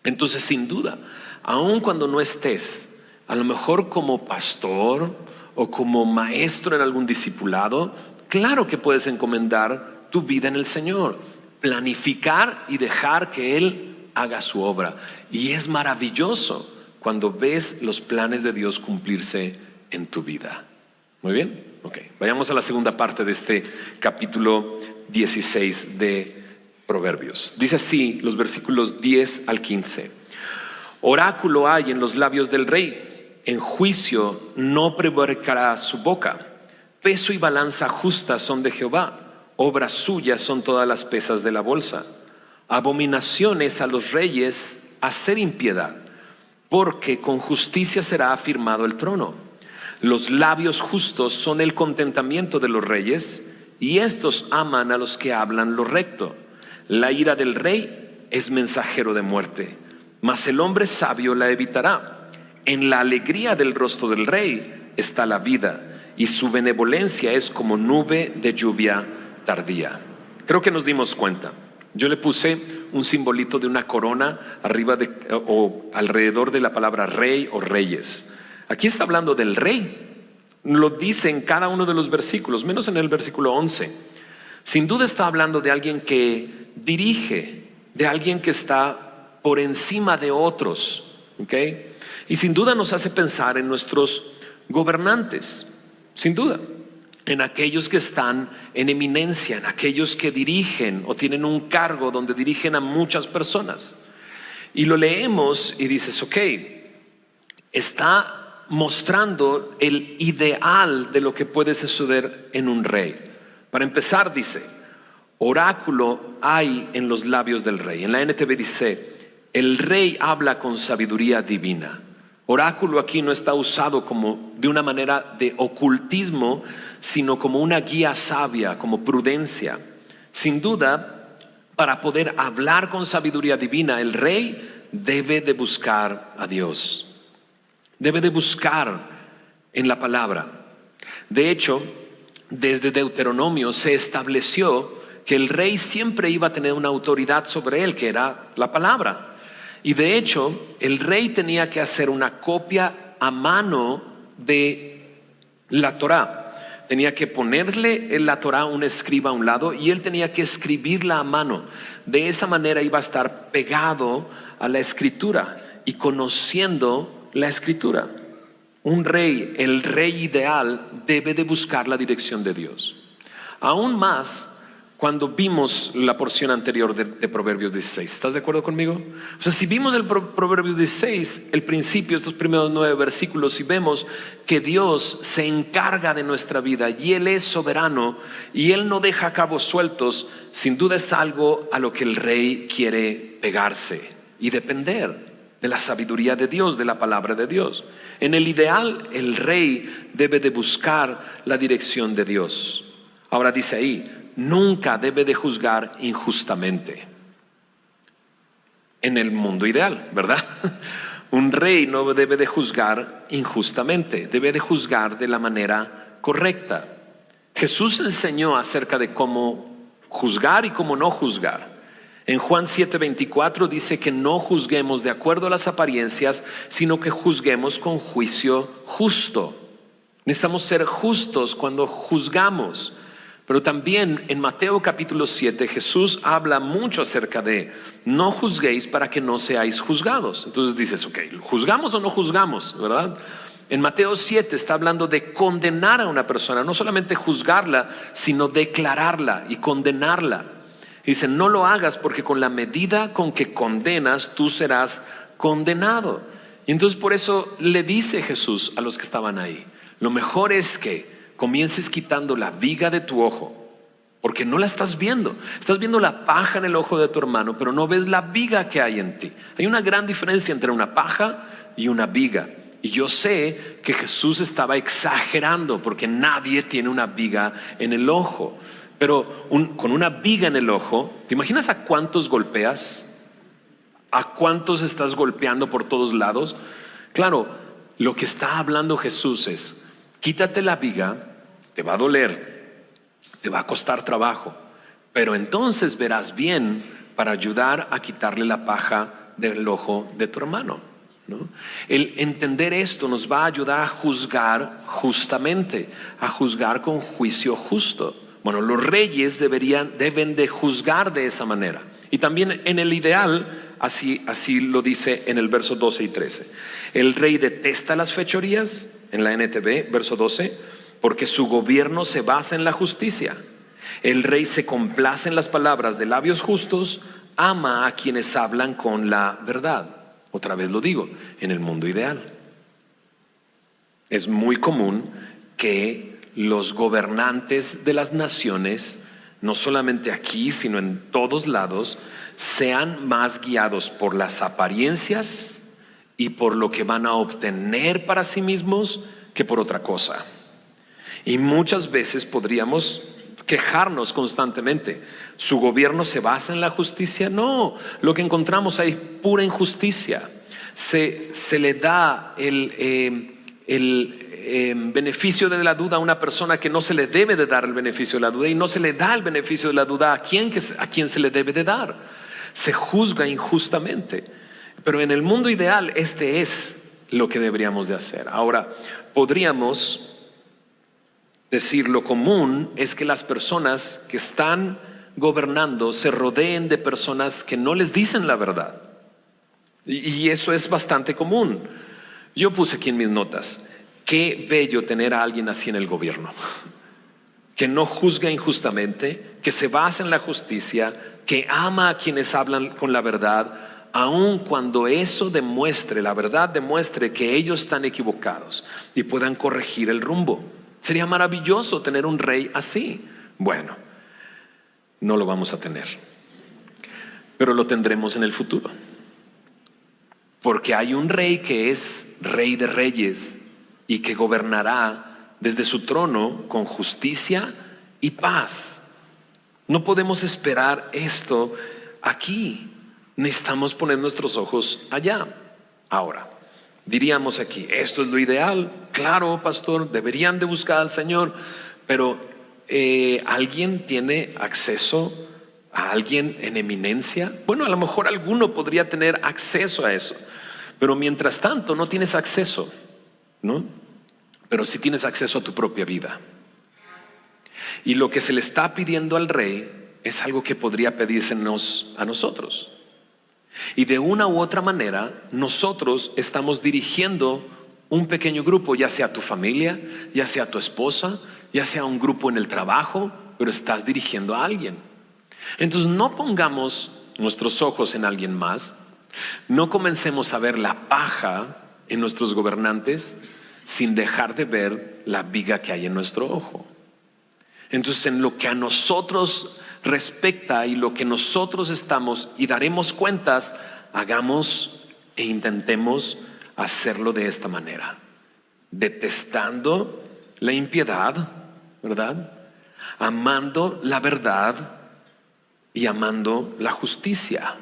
Entonces, sin duda, aun cuando no estés, a lo mejor como pastor o como maestro en algún discipulado, claro que puedes encomendar tu vida en el Señor, planificar y dejar que Él haga su obra. Y es maravilloso cuando ves los planes de Dios cumplirse en tu vida. Muy bien, vayamos a la segunda parte de este capítulo 16 de Proverbios. Dice así los versículos 10 al 15: oráculo hay en los labios del rey, en juicio no prevaricará su boca. Peso y balanza justa son de Jehová, obras suyas son todas las pesas de la bolsa. Abominaciones a los reyes hacer impiedad, porque con justicia será afirmado el trono. Los labios justos son el contentamiento de los reyes, y estos aman a los que hablan lo recto. La ira del rey es mensajero de muerte, mas el hombre sabio la evitará. En la alegría del rostro del rey está la vida, y su benevolencia es como nube de lluvia tardía. Creo que nos dimos cuenta. Yo le puse un simbolito de una corona arriba o alrededor de la palabra rey o reyes. Aquí está hablando del rey. Lo dice en cada uno de los versículos, menos en el versículo 11. Sin duda está hablando de alguien que dirige, de alguien que está por encima de otros, ¿okay? Y sin duda nos hace pensar en nuestros gobernantes, sin duda, en aquellos que están en eminencia, en aquellos que dirigen o tienen un cargo donde dirigen a muchas personas. Y lo leemos y dices, está mostrando el ideal de lo que puede suceder en un rey. Para empezar, dice, oráculo hay en los labios del rey. En la NTV dice, el rey habla con sabiduría divina. Oráculo aquí no está usado como de una manera de ocultismo, sino como una guía sabia, como prudencia. Sin duda, para poder hablar con sabiduría divina, el rey debe de buscar a Dios. Debe de buscar en la palabra. De hecho, desde Deuteronomio se estableció que el rey siempre iba a tener una autoridad sobre él, que era la palabra. Y de hecho, el rey tenía que hacer una copia a mano de la Torá. Tenía que ponerle en la Torá un escriba a un lado y él tenía que escribirla a mano. De esa manera iba a estar pegado a la escritura y conociendo la escritura. Un rey, el rey ideal, debe de buscar la dirección de Dios. Aún más cuando vimos la porción anterior de Proverbios 16. ¿Estás de acuerdo conmigo? O sea, si vimos el Proverbios 16, el principio, estos primeros 9 versículos, y vemos que Dios se encarga de nuestra vida y Él es soberano y Él no deja cabos sueltos, sin duda es algo a lo que el rey quiere pegarse y depender de la sabiduría de Dios, de la palabra de Dios. En el ideal, el rey debe de buscar la dirección de Dios. Ahora dice ahí, nunca debe de juzgar injustamente. En el mundo ideal, ¿verdad? Un rey no debe de juzgar injustamente, debe de juzgar de la manera correcta. Jesús enseñó acerca de cómo juzgar y cómo no juzgar. En Juan 7:24 dice que no juzguemos de acuerdo a las apariencias, sino que juzguemos con juicio justo. Necesitamos ser justos cuando juzgamos. Pero también en Mateo capítulo 7 Jesús habla mucho acerca de no juzguéis para que no seáis juzgados. Entonces dices, ok, ¿juzgamos o no juzgamos? ¿Verdad? En Mateo 7 está hablando de condenar a una persona, no solamente juzgarla, sino declararla y condenarla. Dice, no lo hagas porque con la medida con que condenas, tú serás condenado. Y entonces por eso le dice Jesús a los que estaban ahí, lo mejor es que comiences quitando la viga de tu ojo, porque no la estás viendo. Estás viendo la paja en el ojo de tu hermano, pero no ves la viga que hay en ti. Hay una gran diferencia entre una paja y una viga. Y yo sé que Jesús estaba exagerando, porque nadie tiene una viga en el ojo. Pero con una viga en el ojo, ¿te imaginas a cuántos golpeas? ¿A cuántos estás golpeando por todos lados? Claro, lo que está hablando Jesús es, quítate la viga, te va a doler, te va a costar trabajo, pero entonces verás bien para ayudar a quitarle la paja del ojo de tu hermano, ¿no? El entender esto nos va a ayudar a juzgar justamente, a juzgar con juicio justo. Bueno, los reyes deben de juzgar de esa manera. Y también en el ideal, así lo dice en el verso 12 y 13. El rey detesta las fechorías, en la NTV, verso 12, porque su gobierno se basa en la justicia. El rey se complace en las palabras de labios justos, ama a quienes hablan con la verdad. Otra vez lo digo, en el mundo ideal. Es muy común que los gobernantes de las naciones, no solamente aquí, sino en todos lados, sean más guiados por las apariencias y por lo que van a obtener para sí mismos que por otra cosa. Y muchas veces podríamos quejarnos constantemente. ¿Su gobierno se basa en la justicia? No, lo que encontramos ahí es pura injusticia. Se le da el beneficio de la duda a una persona que no se le debe de dar el beneficio de la duda, y no se le da el beneficio de la duda a quien se le debe de dar. Se juzga injustamente. Pero en el mundo ideal este es lo que deberíamos de hacer. Ahora, podríamos decir, lo común es que las personas que están gobernando se rodeen de personas que no les dicen la verdad. Y eso es bastante común. Yo puse aquí en mis notas, qué bello tener a alguien así en el gobierno, que no juzga injustamente, que se basa en la justicia, que ama a quienes hablan con la verdad, aun cuando eso demuestre, la verdad demuestre que ellos están equivocados y puedan corregir el rumbo. Sería maravilloso tener un rey así. Bueno, no lo vamos a tener, pero lo tendremos en el futuro, porque hay un rey que es rey de reyes y que gobernará desde su trono con justicia y paz. No podemos esperar esto aquí. Necesitamos poner nuestros ojos allá. Ahora, diríamos aquí, esto es lo ideal. Claro, pastor, deberían de buscar al Señor, pero ¿alguien tiene acceso ¿A alguien en eminencia? Bueno, a lo mejor alguno podría tener acceso a eso, pero mientras tanto no tienes acceso, ¿no? Pero sí tienes acceso a tu propia vida. Y lo que se le está pidiendo al rey es algo que podría pedírsenos a nosotros. Y de una u otra manera, nosotros estamos dirigiendo un pequeño grupo, ya sea tu familia, ya sea tu esposa, ya sea un grupo en el trabajo, pero estás dirigiendo a alguien. Entonces no pongamos nuestros ojos en alguien más, no comencemos a ver la paja en nuestros gobernantes sin dejar de ver la viga que hay en nuestro ojo. Entonces, en lo que a nosotros respecta y lo que nosotros estamos y daremos cuentas, hagamos e intentemos hacerlo de esta manera, detestando la impiedad, ¿verdad? Amando la verdad y amando la justicia.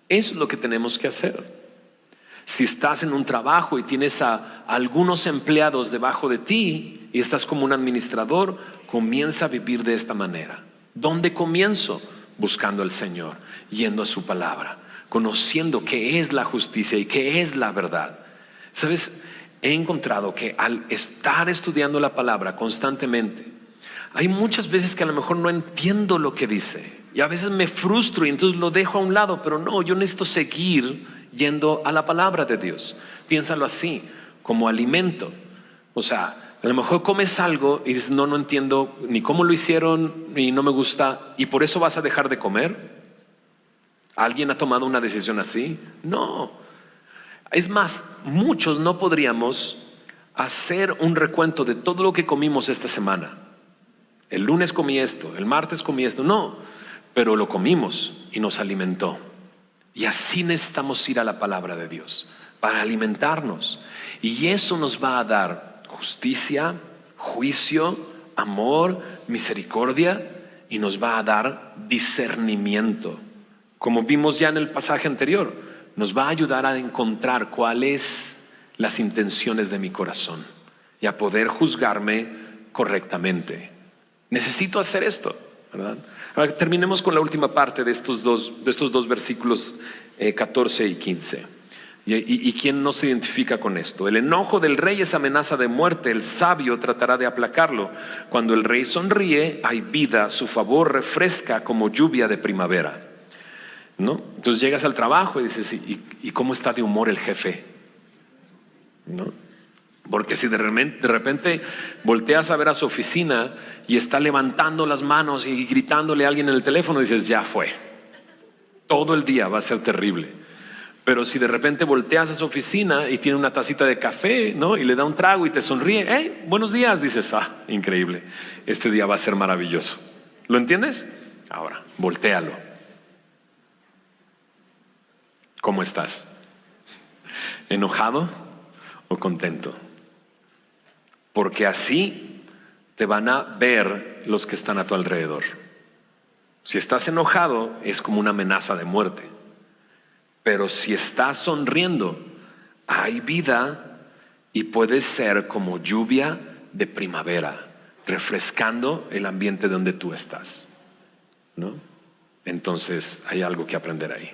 Eso es lo que tenemos que hacer. Si estás en un trabajo y tienes a algunos empleados debajo de ti y estás como un administrador, comienza a vivir de esta manera. ¿Dónde comienzo? Buscando al Señor, yendo a su palabra, conociendo qué es la justicia y qué es la verdad. ¿Sabes? He encontrado que al estar estudiando la palabra constantemente, hay muchas veces que a lo mejor no entiendo lo que dice y a veces me frustro y entonces lo dejo a un lado, pero no, yo necesito seguir yendo a la palabra de Dios. Piénsalo así, como alimento. O sea, a lo mejor comes algo y dices, no entiendo ni cómo lo hicieron y no me gusta, y por eso vas a dejar de comer. ¿Alguien ha tomado una decisión así? No. Es más, muchos no podríamos hacer un recuento de todo lo que comimos esta semana. El lunes comí esto, el martes comí esto. No, pero lo comimos y nos alimentó. Y así necesitamos ir a la palabra de Dios para alimentarnos. Y eso nos va a dar justicia, juicio, amor, misericordia, y nos va a dar discernimiento. Como vimos ya en el pasaje anterior, nos va a ayudar a encontrar cuáles las intenciones de mi corazón y a poder juzgarme correctamente. Necesito hacer esto, ¿verdad? Ahora terminemos con la última parte de estos dos versículos 14 y 15. ¿Y quién no se identifica con esto? El enojo del rey es amenaza de muerte, el sabio tratará de aplacarlo. Cuando el rey sonríe, hay vida, su favor refresca como lluvia de primavera, ¿no? Entonces llegas al trabajo y dices, ¿y cómo está de humor el jefe? ¿No? Porque si de repente volteas a ver a su oficina y está levantando las manos y gritándole a alguien en el teléfono, dices, ya fue. Todo el día va a ser terrible. Pero si de repente volteas a su oficina y tiene una tacita de café, ¿no? Y le da un trago y te sonríe, hey, buenos días, dices, increíble, este día va a ser maravilloso. ¿Lo entiendes? Ahora, voltéalo. ¿Cómo estás? ¿Enojado o contento? Porque así te van a ver los que están a tu alrededor. Si estás enojado, es como una amenaza de muerte. Pero si estás sonriendo, hay vida y puede ser como lluvia de primavera, refrescando el ambiente donde tú estás, ¿no? Entonces hay algo que aprender ahí.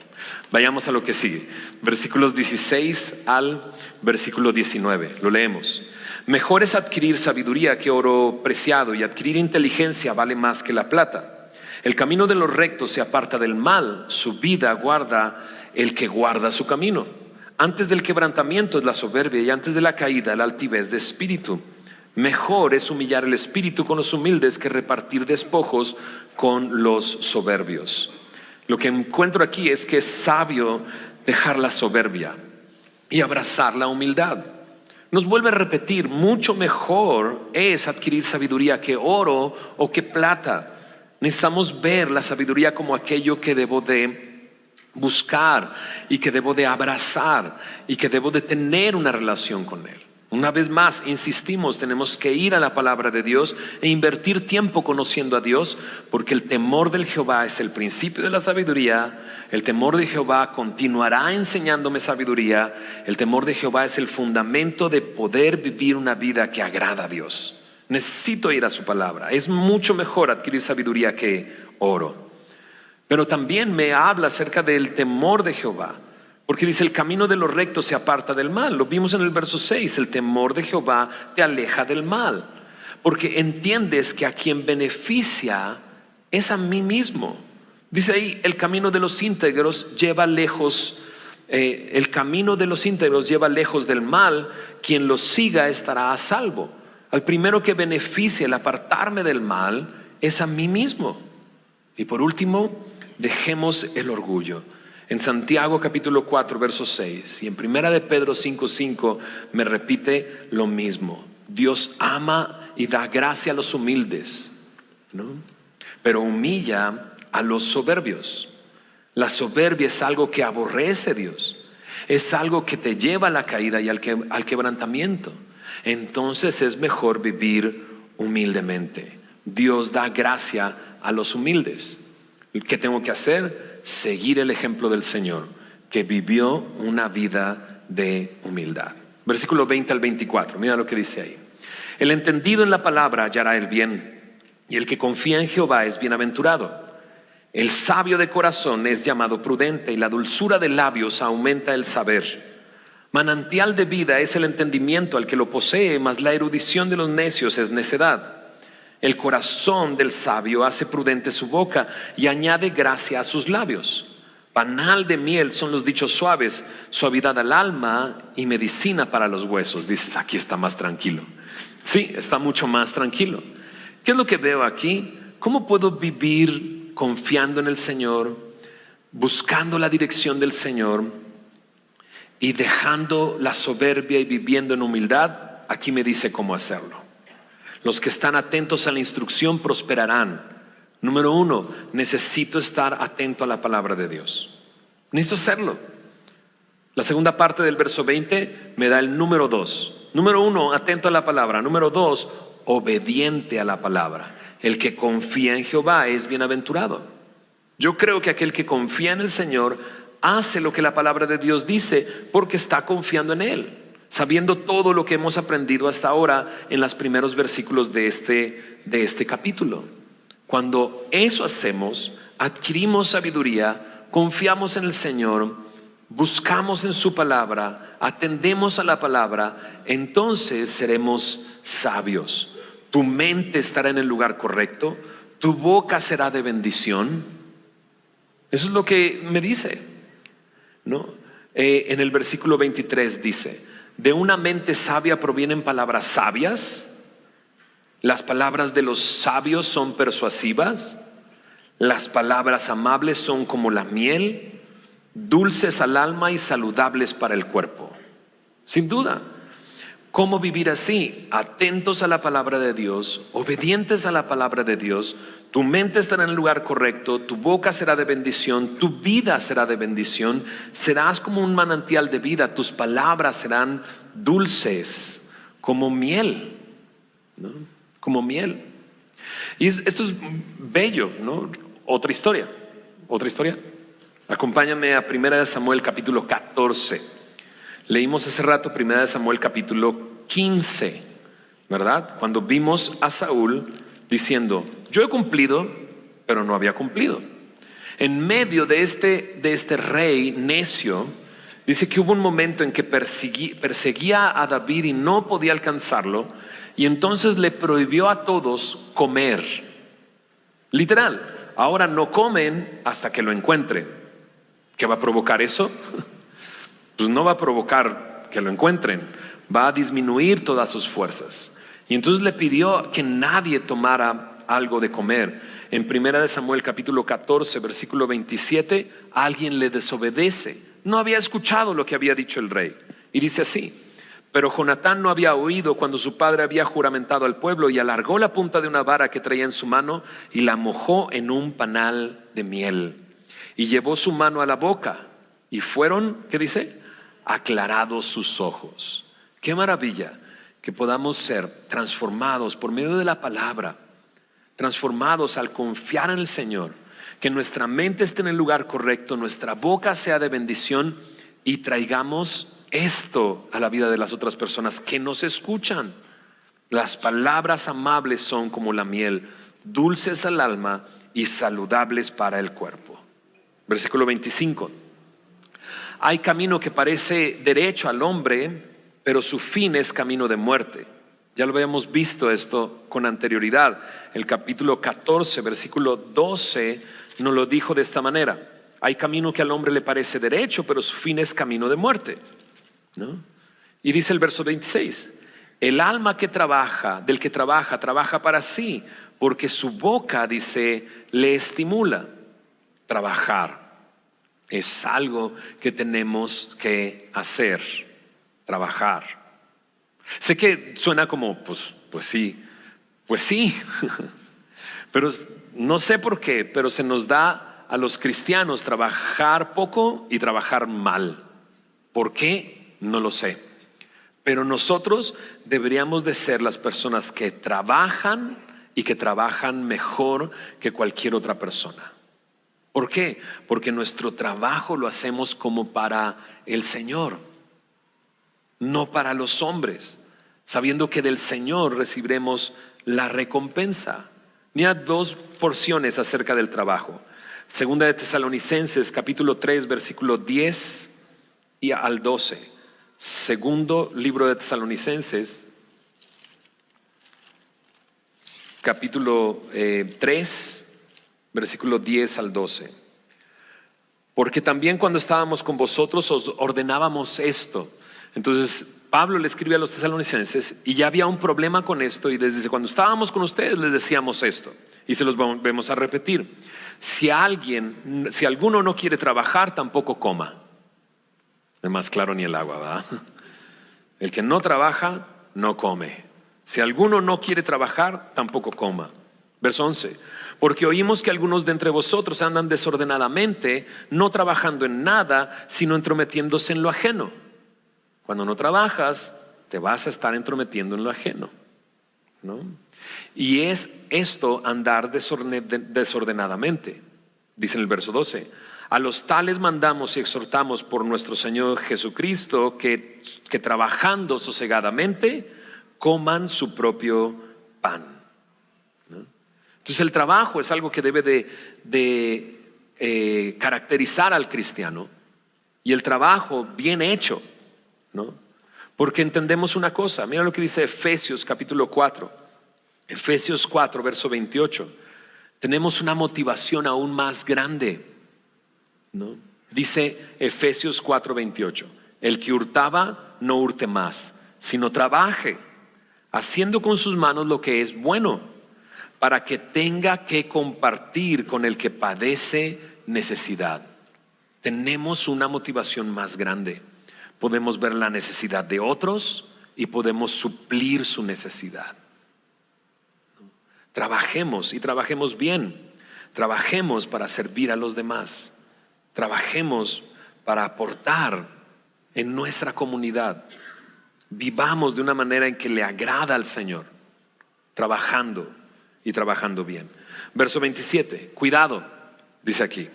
Vayamos a lo que sigue. Versículos 16 al versículo 19. Lo leemos. Mejor es adquirir sabiduría que oro preciado, y adquirir inteligencia vale más que la plata. El camino de los rectos se aparta del mal, su vida guarda el que guarda su camino. Antes del quebrantamiento es la soberbia, y antes de la caída la altivez de espíritu. Mejor es humillar el espíritu con los humildes que repartir despojos con los soberbios. Lo que encuentro aquí es que es sabio dejar la soberbia y abrazar la humildad. Nos vuelve a repetir, mucho mejor es adquirir sabiduría que oro o que plata. Necesitamos ver la sabiduría como aquello que debo de buscar y que debo de abrazar y que debo de tener una relación con Él. Una vez más, insistimos, tenemos que ir a la palabra de Dios e invertir tiempo conociendo a Dios, porque el temor del Jehová es el principio de la sabiduría. El temor de Jehová continuará enseñándome sabiduría. El temor de Jehová es el fundamento de poder vivir una vida que agrada a Dios. Necesito ir a su palabra. Es mucho mejor adquirir sabiduría que oro. Pero también me habla acerca del temor de Jehová. Porque dice, el camino de los rectos se aparta del mal. Lo vimos en el verso 6, el temor de Jehová te aleja del mal. Porque entiendes que a quien beneficia es a mí mismo. Dice ahí, el camino de los íntegros lleva lejos, el camino de los íntegros lleva lejos del mal. Quien los siga estará a salvo. Al primero que beneficia el apartarme del mal es a mí mismo. Y por último, dejemos el orgullo. En Santiago capítulo 4 verso 6 y en primera de Pedro 5:5 me repite lo mismo. Dios ama y da gracia a los humildes, ¿no? Pero humilla a los soberbios. La soberbia es algo que aborrece Dios. Es algo que te lleva a la caída y al quebrantamiento. Entonces es mejor vivir humildemente. Dios da gracia a los humildes. ¿Qué tengo que hacer? Seguir el ejemplo del Señor, que vivió una vida de humildad. Versículo 20 al 24, mira lo que dice ahí. El entendido en la palabra hallará el bien, y el que confía en Jehová es bienaventurado. El sabio de corazón es llamado prudente, y la dulzura de labios aumenta el saber. Manantial de vida es el entendimiento al que lo posee, mas la erudición de los necios es necedad. El corazón del sabio hace prudente su boca y añade gracia a sus labios. Panal de miel son los dichos suaves, suavidad al alma y medicina para los huesos. Dices, aquí está más tranquilo. Sí, está mucho más tranquilo. ¿Qué es lo que veo aquí? ¿Cómo puedo vivir confiando en el Señor, buscando la dirección del Señor y dejando la soberbia y viviendo en humildad? Aquí me dice cómo hacerlo. Los que están atentos a la instrucción prosperarán. Número 1, necesito estar atento a la palabra de Dios. Necesito hacerlo. La segunda parte del verso 20 me da el número 2. Número 1, atento a la palabra. Número 2, obediente a la palabra. El que confía en Jehová es bienaventurado. Yo creo que aquel que confía en el Señor hace lo que la palabra de Dios dice porque está confiando en Él, sabiendo todo lo que hemos aprendido hasta ahora en los primeros versículos de este capítulo. Cuando eso hacemos, adquirimos sabiduría, confiamos en el Señor, buscamos en su palabra, atendemos a la palabra, entonces seremos sabios. Tu mente estará en el lugar correcto, tu boca será de bendición. Eso es lo que me dice, ¿no? En el versículo 23 dice: de una mente sabia provienen palabras sabias. Las palabras de los sabios son persuasivas. Las palabras amables son como la miel, dulces al alma y saludables para el cuerpo. Sin duda. ¿Cómo vivir así? Atentos a la palabra de Dios, obedientes a la palabra de Dios. Tu mente estará en el lugar correcto, tu boca será de bendición, tu vida será de bendición. Serás como un manantial de vida, tus palabras serán dulces como miel, ¿no? Como miel. Y esto es bello, ¿no? Otra historia. Acompáñame a 1 Samuel capítulo 14. Leímos hace rato 1 Samuel capítulo 15, ¿verdad? Cuando vimos a Saúl diciendo: yo he cumplido, pero no había cumplido. En medio de este rey necio, dice que hubo un momento en que perseguía a David y no podía alcanzarlo, y entonces le prohibió a todos comer. Literal, ahora no comen hasta que lo encuentren. ¿Qué va a provocar eso? Pues no va a provocar que lo encuentren, va a disminuir todas sus fuerzas. Y entonces le pidió que nadie tomara algo de comer. En 1 Samuel capítulo 14 versículo 27, alguien le desobedece. No había escuchado lo que había dicho el rey. Y dice así: pero Jonatán no había oído cuando su padre había juramentado al pueblo, y alargó la punta de una vara que traía en su mano y la mojó en un panal de miel. Y llevó su mano a la boca y fueron, ¿qué dice? Aclarados sus ojos. Qué maravilla que podamos ser transformados por medio de la palabra, transformados al confiar en el Señor, que nuestra mente esté en el lugar correcto, nuestra boca sea de bendición y traigamos esto a la vida de las otras personas que nos escuchan. Las palabras amables son como la miel, dulces al alma y saludables para el cuerpo. Versículo 25. Hay camino que parece derecho al hombre, pero su fin es camino de muerte. Ya lo habíamos visto esto con anterioridad. El capítulo 14, versículo 12 nos lo dijo de esta manera. Hay camino que al hombre le parece derecho, pero su fin es camino de muerte, ¿no? Y dice el verso 26, el alma que trabaja, del que trabaja para sí, porque su boca, dice, le estimula. Trabajar es algo que tenemos que hacer, trabajar. Sé que suena como, pues sí, pero no sé por qué, pero se nos da a los cristianos trabajar poco y trabajar mal. ¿Por qué? No lo sé. Pero nosotros deberíamos de ser las personas que trabajan y que trabajan mejor que cualquier otra persona. ¿Por qué? Porque nuestro trabajo lo hacemos como para el Señor, no para los hombres, sabiendo que del Señor recibiremos la recompensa. Mira dos porciones acerca del trabajo. Segunda de Tesalonicenses, capítulo 3, versículo 10 y al 12. Segundo libro de Tesalonicenses, capítulo 3, versículo 10 al 12. Porque también cuando estábamos con vosotros os ordenábamos esto. Entonces Pablo le escribe a los tesalonicenses y ya había un problema con esto, y desde cuando estábamos con ustedes les decíamos esto, y se los vamos a repetir. Si alguno no quiere trabajar, tampoco coma. No es más claro ni el agua, ¿verdad? El que no trabaja, no come. Si alguno no quiere trabajar, tampoco coma. Verso 11. Porque oímos que algunos de entre vosotros andan desordenadamente, no trabajando en nada, sino entrometiéndose en lo ajeno. Cuando no trabajas, te vas a estar entrometiendo en lo ajeno, ¿no? Y es esto andar desordenadamente. Dice en el verso 12. A los tales mandamos y exhortamos por nuestro Señor Jesucristo que trabajando sosegadamente coman su propio pan, ¿no? Entonces el trabajo es algo que debe de caracterizar al cristiano, y el trabajo bien hecho, ¿no? Porque entendemos una cosa. Mira lo que dice Efesios capítulo 4. Efesios 4 verso 28. Tenemos una motivación aún más grande, ¿no? Dice Efesios 4:28, el que hurtaba no hurte más, sino trabaje, haciendo con sus manos lo que es bueno, para que tenga que compartir con el que padece necesidad. Tenemos una motivación más grande. Podemos ver la necesidad de otros y podemos suplir su necesidad. Trabajemos, y trabajemos bien. Trabajemos para servir a los demás. Trabajemos para aportar en nuestra comunidad. Vivamos de una manera en que le agrada al Señor, trabajando y trabajando bien. Verso 27, cuidado, dice aquí.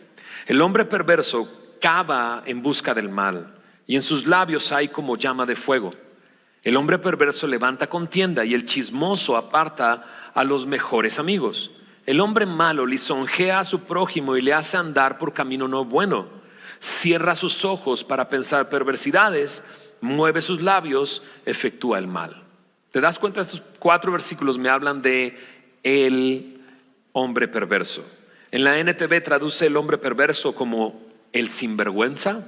El hombre perverso cava en busca del mal, y en sus labios hay como llama de fuego. El hombre perverso levanta contienda, y el chismoso aparta a los mejores amigos. El hombre malo lisonjea a su prójimo y le hace andar por camino no bueno. Cierra sus ojos para pensar perversidades, mueve sus labios, efectúa el mal. ¿Te das cuenta? Estos 4 versículos me hablan de el hombre perverso. En la NTV traduce el hombre perverso como el sinvergüenza.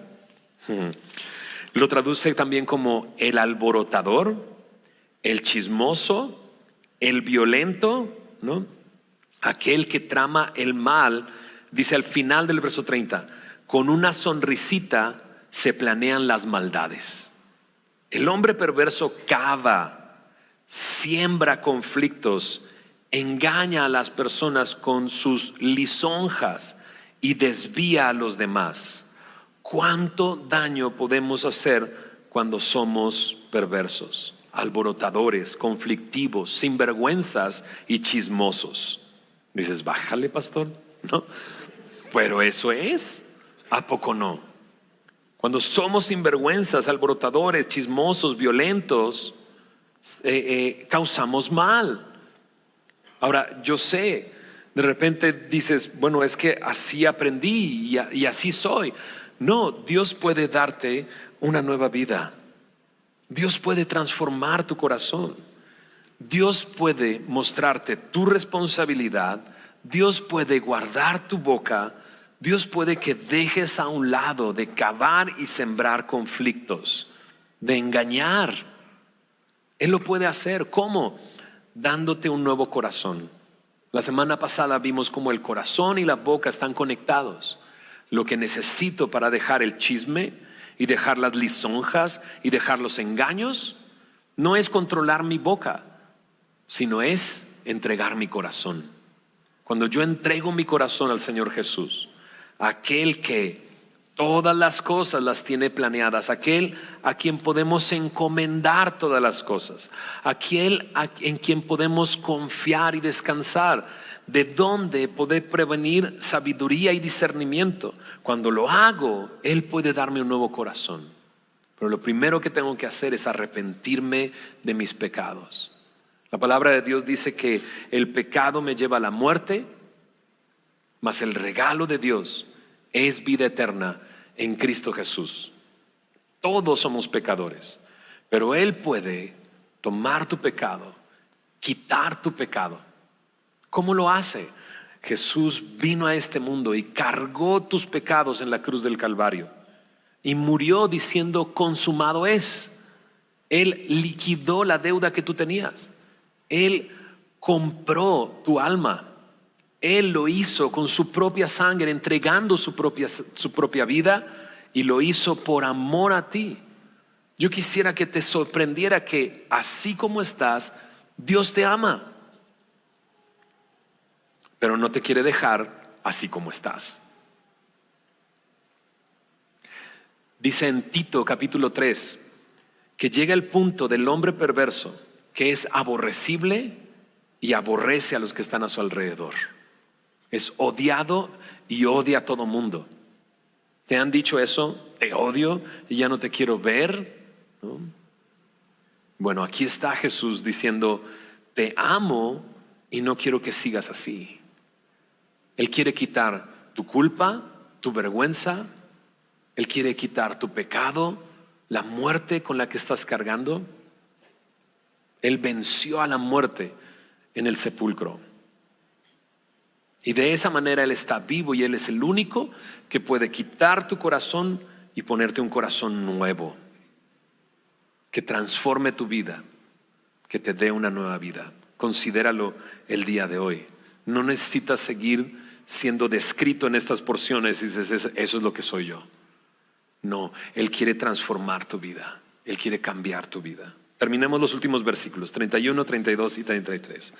Lo traduce también como el alborotador, el chismoso, el violento, ¿no? Aquel que trama el mal. Dice al final del verso 30, con una sonrisita se planean las maldades. El hombre perverso cava, siembra conflictos, engaña a las personas con sus lisonjas y desvía a los demás. ¿Cuánto daño podemos hacer cuando somos perversos, alborotadores, conflictivos, sinvergüenzas y chismosos? Dices, bájale, pastor, ¿no? Pero eso es, ¿a poco no? Cuando somos sinvergüenzas, alborotadores, chismosos, violentos, causamos mal. Ahora, yo sé De repente dices, bueno, es que así aprendí y así soy. No, Dios puede darte una nueva vida. Dios puede transformar tu corazón. Dios puede mostrarte tu responsabilidad. Dios puede guardar tu boca. Dios puede que dejes a un lado de cavar y sembrar conflictos, de engañar. Él lo puede hacer. ¿Cómo? Dándote un nuevo corazón. La semana pasada vimos cómo el corazón y la boca están conectados. Lo que necesito para dejar el chisme y dejar las lisonjas y dejar los engaños no es controlar mi boca, sino es entregar mi corazón. Cuando yo entrego mi corazón al Señor Jesús, aquel que todas las cosas las tiene planeadas, aquel a quien podemos encomendar todas las cosas, aquel en quien podemos confiar y descansar, de donde poder prevenir sabiduría y discernimiento. Cuando lo hago, Él puede darme un nuevo corazón. Pero lo primero que tengo que hacer es arrepentirme de mis pecados. La palabra de Dios dice que el pecado me lleva a la muerte, mas el regalo de Dios es vida eterna en Cristo Jesús. Todos somos pecadores, pero Él puede tomar tu pecado, quitar tu pecado. ¿Cómo lo hace? Jesús vino a este mundo y cargó tus pecados en la cruz del Calvario y murió diciendo: consumado es. Él liquidó la deuda que tú tenías. Él compró tu alma. Él lo hizo con su propia sangre, entregando su propia vida, y lo hizo por amor a ti. Yo quisiera que te sorprendiera que así como estás, Dios te ama, pero no te quiere dejar así como estás. Dice en Tito capítulo 3 que llega el punto del hombre perverso que es aborrecible y aborrece a los que están a su alrededor. Es odiado y odia a todo mundo. ¿Te han dicho eso? Te odio y ya no te quiero ver, ¿no? Bueno, aquí está Jesús diciendo: te amo y no quiero que sigas así. Él quiere quitar tu culpa, tu vergüenza. Él quiere quitar tu pecado, la muerte con la que estás cargando. Él venció a la muerte en el sepulcro. Y de esa manera Él está vivo y Él es el único que puede quitar tu corazón y ponerte un corazón nuevo, que transforme tu vida, que te dé una nueva vida. Considéralo el día de hoy. No necesitas seguir siendo descrito en estas porciones y dices: eso es lo que soy yo. No, Él quiere transformar tu vida. Él quiere cambiar tu vida. Terminemos los últimos versículos, 31, 32 y 33.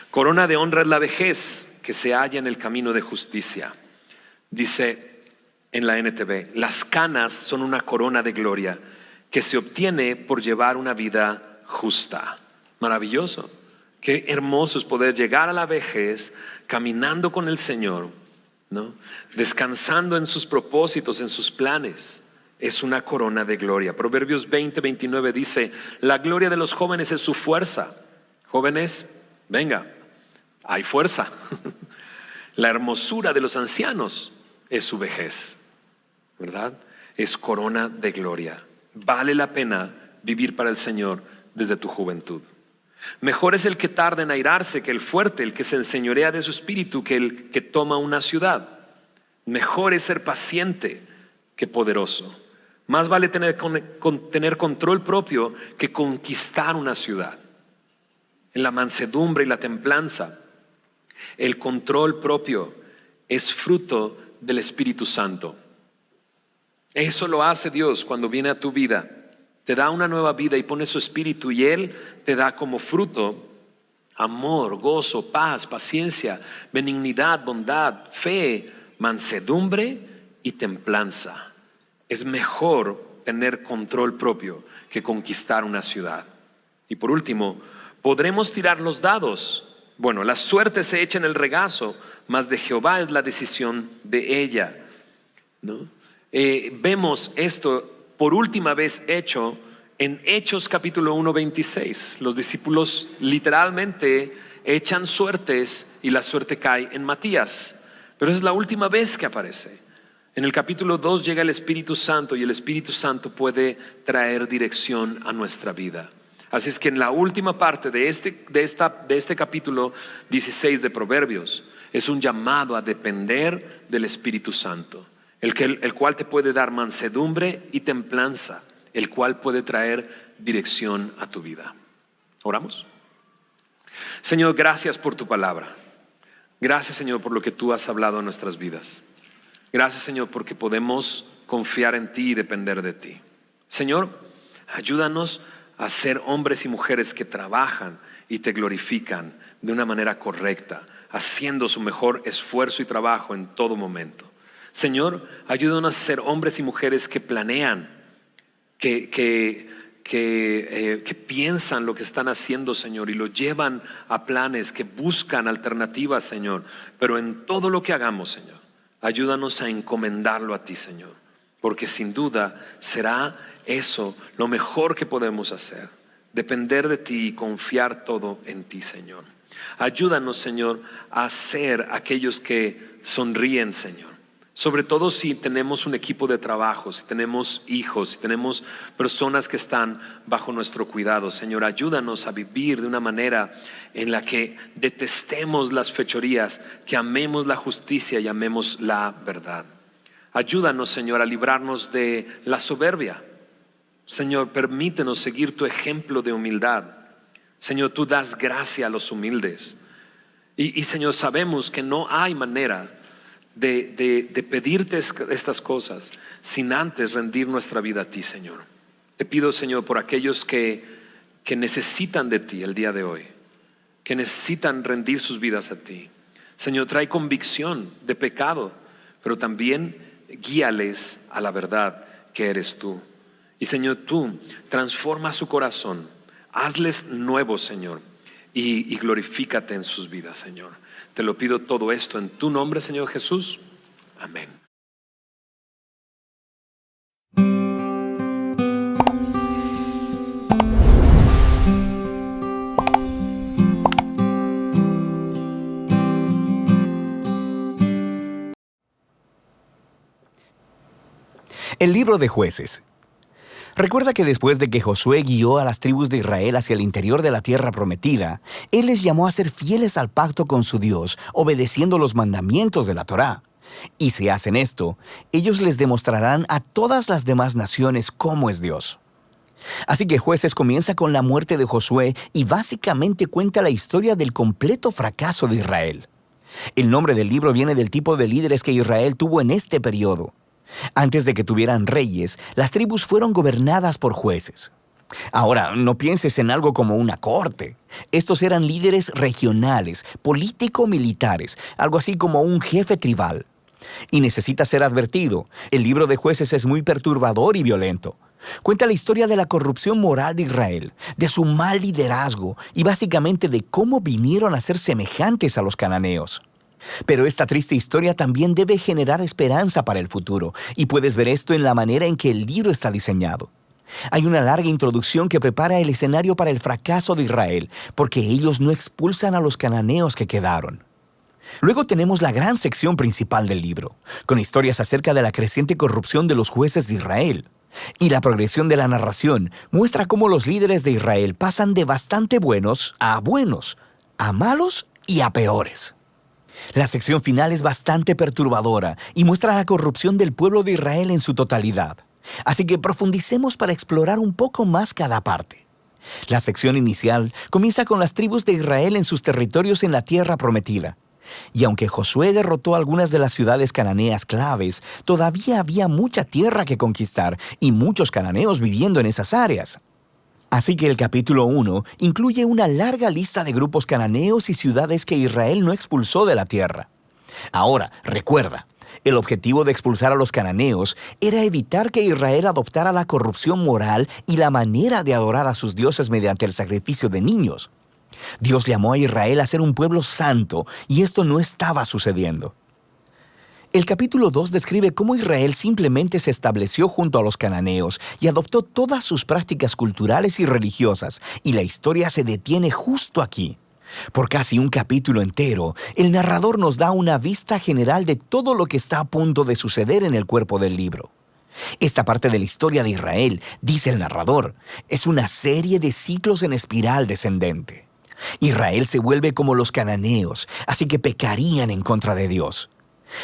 Corona de honra es la vejez que se halla en el camino de justicia. Dice en la NTV: las canas son una corona de gloria que se obtiene por llevar una vida justa. Maravilloso. Qué hermoso es poder llegar a la vejez caminando con el Señor, ¿no? Descansando en sus propósitos, en sus planes. Es una corona de gloria. Proverbios 20, 29 dice: la gloria de los jóvenes es su fuerza. Jóvenes, venga, hay fuerza. La hermosura de los ancianos es su vejez, ¿verdad? Es corona de gloria. Vale la pena vivir para el Señor desde tu juventud. Mejor es el que tarda en airarse que el fuerte, el que se enseñorea de su espíritu, que el que toma una ciudad. Mejor es ser paciente que poderoso. Más vale tener control propio que conquistar una ciudad. En la mansedumbre y la templanza, el control propio es fruto del Espíritu Santo. Eso lo hace Dios cuando viene a tu vida. Te da una nueva vida y pone su espíritu, y Él te da como fruto amor, gozo, paz, paciencia, benignidad, bondad, fe, mansedumbre y templanza. Es mejor tener control propio que conquistar una ciudad. Y por último, podremos tirar los dados. Bueno, la suerte se echa en el regazo, mas de Jehová es la decisión de ella, ¿no? Vemos esto por última vez hecho en Hechos capítulo 1, 26. Los discípulos literalmente echan suertes y la suerte cae en Matías. Pero esa es la última vez que aparece. En el capítulo 2 llega el Espíritu Santo y el Espíritu Santo puede traer dirección a nuestra vida. Así es que en la última parte de este capítulo 16 de Proverbios es un llamado a depender del Espíritu Santo, el cual te puede dar mansedumbre y templanza, el cual puede traer dirección a tu vida. ¿Oramos? Señor, gracias por tu palabra. Gracias, Señor, por lo que tú has hablado en nuestras vidas. Gracias, Señor, porque podemos confiar en ti y depender de ti. Señor, ayúdanos a ser hombres y mujeres que trabajan y te glorifican de una manera correcta, haciendo su mejor esfuerzo y trabajo en todo momento. Señor, ayúdanos a ser hombres y mujeres que planean, que piensan lo que están haciendo, Señor, y lo llevan a planes, que buscan alternativas, Señor. Pero en todo lo que hagamos, Señor, ayúdanos a encomendarlo a ti, Señor, porque sin duda será eso lo mejor que podemos hacer, depender de ti y confiar todo en ti, Señor. Ayúdanos, Señor, a ser aquellos que sonríen, Señor. Sobre todo si tenemos un equipo de trabajo, si tenemos hijos, si tenemos personas que están bajo nuestro cuidado. Señor, ayúdanos a vivir de una manera en la que detestemos las fechorías, que amemos la justicia y amemos la verdad. Ayúdanos, Señor, a librarnos de la soberbia. Señor, permítenos seguir tu ejemplo de humildad. Señor, tú das gracia a los humildes. Y Señor, sabemos que no hay manera de pedirte estas cosas sin antes rendir nuestra vida a ti, Señor. Te pido, Señor, por aquellos que necesitan de ti el día de hoy, que necesitan rendir sus vidas a ti. Señor, trae convicción de pecado, pero también guíales a la verdad que eres tú. Y Señor, tú transforma su corazón, hazles nuevos, Señor, y glorifícate en sus vidas, Señor. Te lo pido todo esto en tu nombre, Señor Jesús. Amén. El libro de Jueces. Recuerda que después de que Josué guió a las tribus de Israel hacia el interior de la tierra prometida, él les llamó a ser fieles al pacto con su Dios, obedeciendo los mandamientos de la Torá. Y si hacen esto, ellos les demostrarán a todas las demás naciones cómo es Dios. Así que Jueces comienza con la muerte de Josué y básicamente cuenta la historia del completo fracaso de Israel. El nombre del libro viene del tipo de líderes que Israel tuvo en este periodo. Antes de que tuvieran reyes, las tribus fueron gobernadas por jueces. Ahora, no pienses en algo como una corte. Estos eran líderes regionales, político-militares, algo así como un jefe tribal. Y necesita ser advertido, el libro de Jueces es muy perturbador y violento. Cuenta la historia de la corrupción moral de Israel, de su mal liderazgo y básicamente de cómo vinieron a ser semejantes a los cananeos. Pero esta triste historia también debe generar esperanza para el futuro, y puedes ver esto en la manera en que el libro está diseñado. Hay una larga introducción que prepara el escenario para el fracaso de Israel, porque ellos no expulsan a los cananeos que quedaron. Luego tenemos la gran sección principal del libro, con historias acerca de la creciente corrupción de los jueces de Israel. Y la progresión de la narración muestra cómo los líderes de Israel pasan de bastante buenos, a malos y a peores. La sección final es bastante perturbadora y muestra la corrupción del pueblo de Israel en su totalidad. Así que profundicemos para explorar un poco más cada parte. La sección inicial comienza con las tribus de Israel en sus territorios en la tierra prometida. Y aunque Josué derrotó algunas de las ciudades cananeas claves, todavía había mucha tierra que conquistar y muchos cananeos viviendo en esas áreas. Así que el capítulo 1 incluye una larga lista de grupos cananeos y ciudades que Israel no expulsó de la tierra. Ahora, recuerda, el objetivo de expulsar a los cananeos era evitar que Israel adoptara la corrupción moral y la manera de adorar a sus dioses mediante el sacrificio de niños. Dios llamó a Israel a ser un pueblo santo, y esto no estaba sucediendo. El capítulo 2 describe cómo Israel simplemente se estableció junto a los cananeos y adoptó todas sus prácticas culturales y religiosas, y la historia se detiene justo aquí. Por casi un capítulo entero, el narrador nos da una vista general de todo lo que está a punto de suceder en el cuerpo del libro. Esta parte de la historia de Israel, dice el narrador, es una serie de ciclos en espiral descendente. Israel se vuelve como los cananeos, así que pecarían en contra de Dios.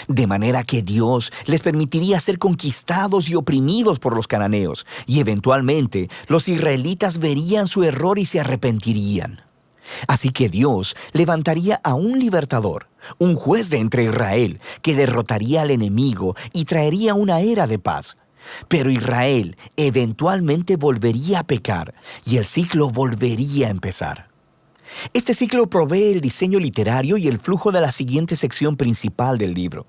De manera que Dios les permitiría ser conquistados y oprimidos por los cananeos, y eventualmente los israelitas verían su error y se arrepentirían. Así que Dios levantaría a un libertador, un juez de entre Israel, que derrotaría al enemigo y traería una era de paz. Pero Israel eventualmente volvería a pecar y el ciclo volvería a empezar. Este ciclo provee el diseño literario y el flujo de la siguiente sección principal del libro.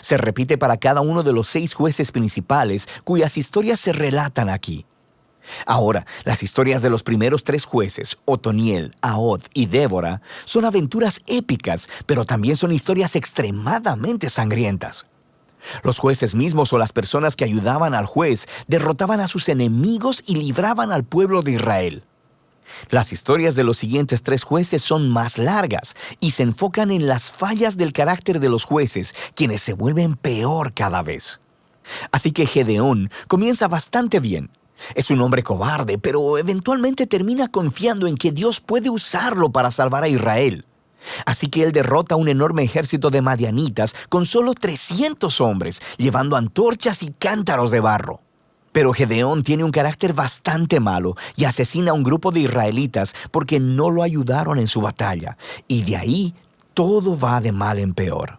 Se repite para cada uno de los 6 jueces principales cuyas historias se relatan aquí. Ahora, las historias de los primeros 3 jueces, Otoniel, Ahod y Débora, son aventuras épicas, pero también son historias extremadamente sangrientas. Los jueces mismos o las personas que ayudaban al juez derrotaban a sus enemigos y libraban al pueblo de Israel. Las historias de los siguientes 3 jueces son más largas y se enfocan en las fallas del carácter de los jueces, quienes se vuelven peor cada vez. Así que Gedeón comienza bastante bien. Es un hombre cobarde, pero eventualmente termina confiando en que Dios puede usarlo para salvar a Israel. Así que él derrota a un enorme ejército de madianitas con solo 300 hombres, llevando antorchas y cántaros de barro. Pero Gedeón tiene un carácter bastante malo y asesina a un grupo de israelitas porque no lo ayudaron en su batalla. Y de ahí todo va de mal en peor.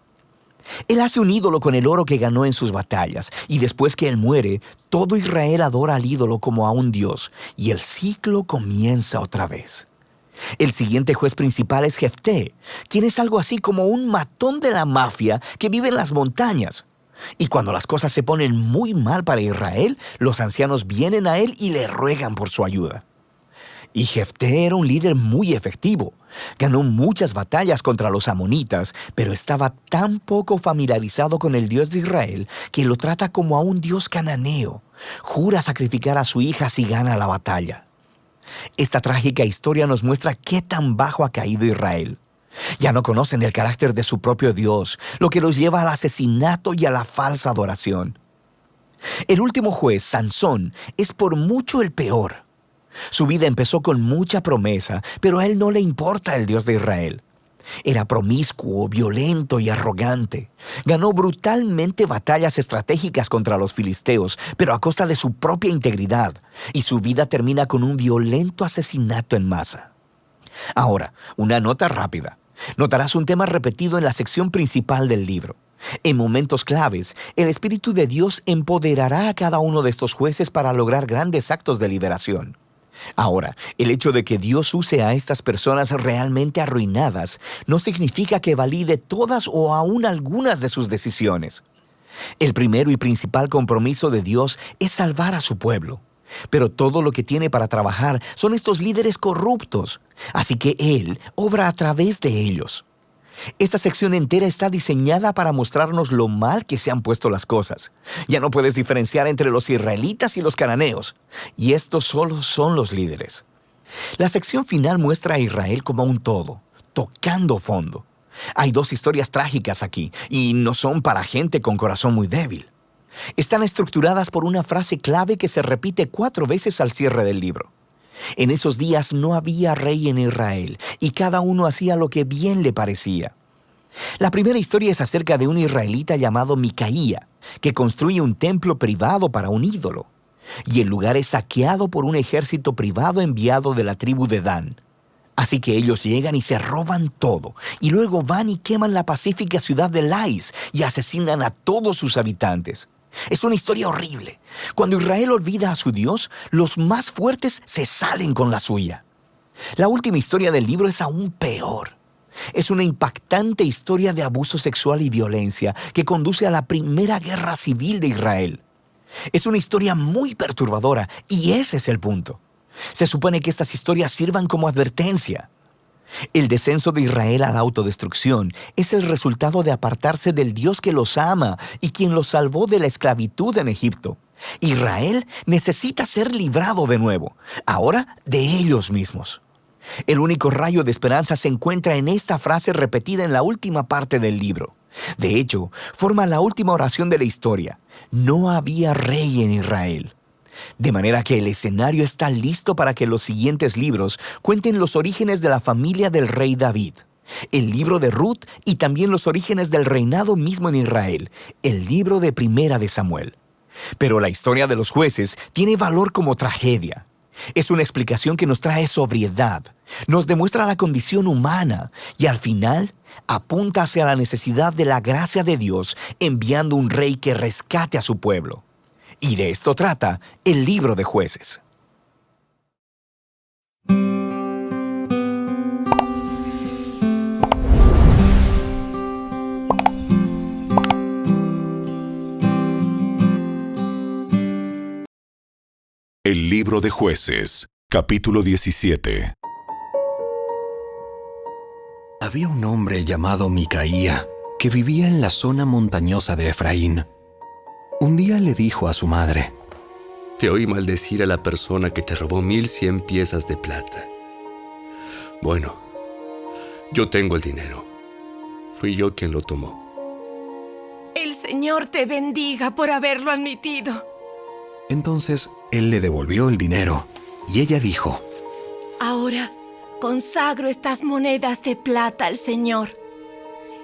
Él hace un ídolo con el oro que ganó en sus batallas, y después que él muere, todo Israel adora al ídolo como a un dios, y el ciclo comienza otra vez. El siguiente juez principal es Jefté, quien es algo así como un matón de la mafia que vive en las montañas. Y cuando las cosas se ponen muy mal para Israel, los ancianos vienen a él y le ruegan por su ayuda. Y Jefté era un líder muy efectivo. Ganó muchas batallas contra los amonitas, pero estaba tan poco familiarizado con el Dios de Israel que lo trata como a un dios cananeo. Jura sacrificar a su hija si gana la batalla. Esta trágica historia nos muestra qué tan bajo ha caído Israel. Ya no conocen el carácter de su propio Dios, lo que los lleva al asesinato y a la falsa adoración. El último juez, Sansón, es por mucho el peor. Su vida empezó con mucha promesa, pero a él no le importa el Dios de Israel. Era promiscuo, violento y arrogante. Ganó brutalmente batallas estratégicas contra los filisteos, pero a costa de su propia integridad, y su vida termina con un violento asesinato en masa. Ahora, una nota rápida. Notarás un tema repetido en la sección principal del libro. En momentos claves, el Espíritu de Dios empoderará a cada uno de estos jueces para lograr grandes actos de liberación. Ahora, el hecho de que Dios use a estas personas realmente arruinadas no significa que valide todas o aún algunas de sus decisiones. El primero y principal compromiso de Dios es salvar a su pueblo. Pero todo lo que tiene para trabajar son estos líderes corruptos, así que Él obra a través de ellos. Esta sección entera está diseñada para mostrarnos lo mal que se han puesto las cosas. Ya no puedes diferenciar entre los israelitas y los cananeos, y estos solo son los líderes. La sección final muestra a Israel como un todo, tocando fondo. Hay 2 historias trágicas aquí, y no son para gente con corazón muy débil. Están estructuradas por una frase clave que se repite 4 veces al cierre del libro. En esos días no había rey en Israel, y cada uno hacía lo que bien le parecía. La primera historia es acerca de un israelita llamado Micaía, que construye un templo privado para un ídolo, y el lugar es saqueado por un ejército privado enviado de la tribu de Dan. Así que ellos llegan y se roban todo, y luego van y queman la pacífica ciudad de Lais y asesinan a todos sus habitantes. Es una historia horrible. Cuando Israel olvida a su Dios, los más fuertes se salen con la suya. La última historia del libro es aún peor. Es una impactante historia de abuso sexual y violencia que conduce a la primera guerra civil de Israel. Es una historia muy perturbadora y ese es el punto. Se supone que estas historias sirvan como advertencia. El descenso de Israel a la autodestrucción es el resultado de apartarse del Dios que los ama y quien los salvó de la esclavitud en Egipto. Israel necesita ser librado de nuevo, ahora de ellos mismos. El único rayo de esperanza se encuentra en esta frase repetida en la última parte del libro. De hecho, forma la última oración de la historia. No había rey en Israel. De manera que el escenario está listo para que los siguientes libros cuenten los orígenes de la familia del rey David. El libro de Ruth y también los orígenes del reinado mismo en Israel, el libro de Primera de Samuel. Pero la historia de los jueces tiene valor como tragedia. Es una explicación que nos trae sobriedad, nos demuestra la condición humana y al final apunta hacia la necesidad de la gracia de Dios enviando un rey que rescate a su pueblo. Y de esto trata el libro de Jueces. El libro de Jueces, capítulo 17. Había un hombre llamado Micaía que vivía en la zona montañosa de Efraín. Un día le dijo a su madre: Te oí maldecir a la persona que te robó 1100 piezas de plata. Bueno, yo tengo el dinero. Fui yo quien lo tomó. El Señor te bendiga por haberlo admitido. Entonces él le devolvió el dinero y ella dijo: Ahora consagro estas monedas de plata al Señor.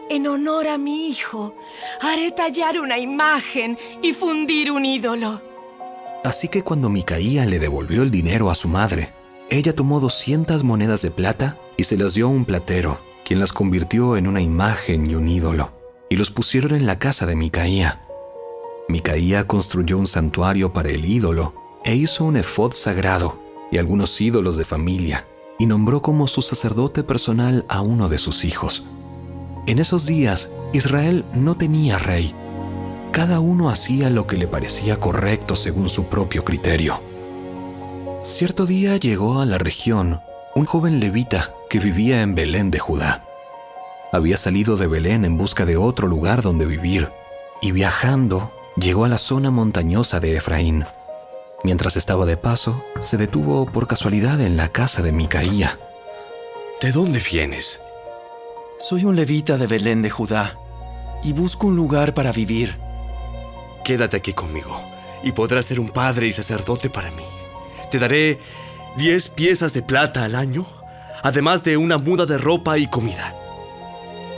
En honor a mi hijo, haré tallar una imagen y fundir un ídolo. Así que cuando Micaía le devolvió el dinero a su madre, ella tomó 200 monedas de plata y se las dio a un platero, quien las convirtió en una imagen y un ídolo, y los pusieron en la casa de Micaía. Micaía construyó un santuario para el ídolo e hizo un efod sagrado y algunos ídolos de familia, y nombró como su sacerdote personal a uno de sus hijos. En esos días, Israel no tenía rey. Cada uno hacía lo que le parecía correcto según su propio criterio. Cierto día llegó a la región un joven levita que vivía en Belén de Judá. Había salido de Belén en busca de otro lugar donde vivir, y viajando, llegó a la zona montañosa de Efraín. Mientras estaba de paso, se detuvo por casualidad en la casa de Micaía. ¿De dónde vienes? Soy un levita de Belén de Judá y busco un lugar para vivir. Quédate aquí conmigo y podrás ser un padre y sacerdote para mí. Te daré 10 piezas de plata al año, además de una muda de ropa y comida.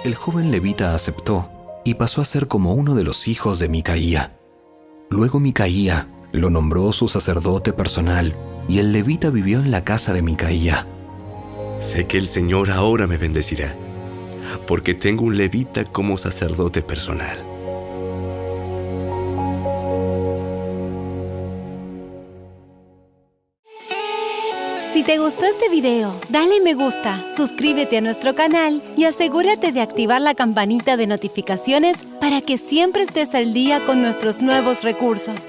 El joven levita aceptó y pasó a ser como uno de los hijos de Micaía. Luego Micaía lo nombró su sacerdote personal y el levita vivió en la casa de Micaía. Sé que el Señor ahora me bendecirá, porque tengo un levita como sacerdote personal. Si te gustó este video, dale me gusta, suscríbete a nuestro canal y asegúrate de activar la campanita de notificaciones para que siempre estés al día con nuestros nuevos recursos.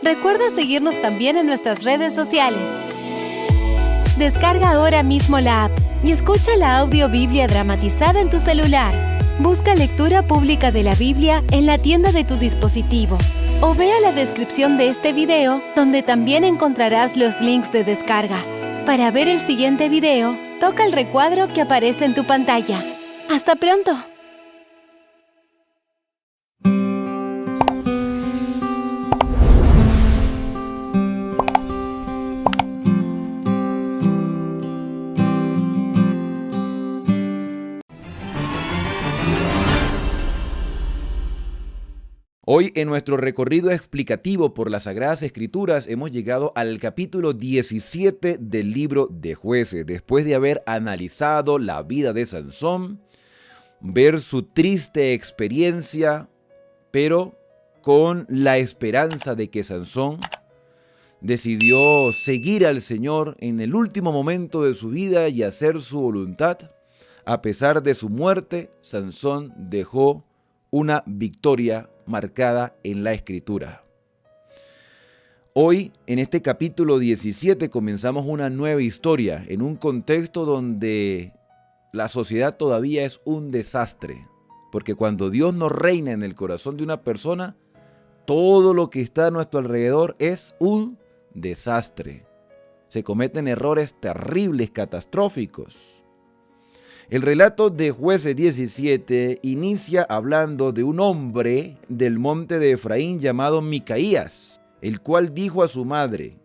Recuerda seguirnos también en nuestras redes sociales. Descarga ahora mismo la app y escucha la audio Biblia dramatizada en tu celular. Busca lectura pública de la Biblia en la tienda de tu dispositivo o vea la descripción de este video donde también encontrarás los links de descarga. Para ver el siguiente video, toca el recuadro que aparece en tu pantalla. ¡Hasta pronto! Hoy en nuestro recorrido explicativo por las Sagradas Escrituras hemos llegado al capítulo 17 del libro de Jueces, después de haber analizado la vida de Sansón, ver su triste experiencia, pero con la esperanza de que Sansón decidió seguir al Señor en el último momento de su vida y hacer su voluntad. A pesar de su muerte, Sansón dejó una victoria marcada en la Escritura. Hoy, en este capítulo 17, comenzamos una nueva historia en un contexto donde la sociedad todavía es un desastre, porque cuando Dios no reina en el corazón de una persona, todo lo que está a nuestro alrededor es un desastre. se cometen errores terribles, catastróficos. El relato de Jueces 17 inicia hablando de un hombre del monte de Efraín llamado Micaías, el cual dijo a su madre: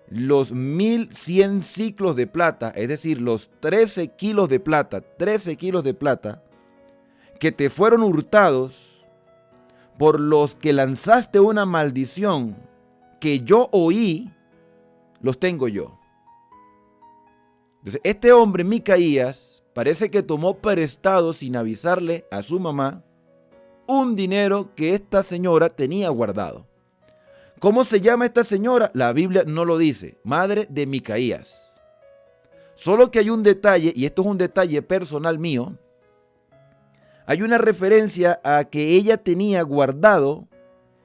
los 1100 ciclos de plata, es decir, los 13 kilos de plata, que te fueron hurtados, por los que lanzaste una maldición que yo oí, los tengo yo. Entonces, este hombre, Micaías, parece que tomó prestado sin avisarle a su mamá un dinero que esta señora tenía guardado. ¿Cómo se llama esta señora? La Biblia no lo dice. Madre de Micaías. Solo que hay un detalle, y esto es un detalle personal mío. Hay una referencia a que ella tenía guardado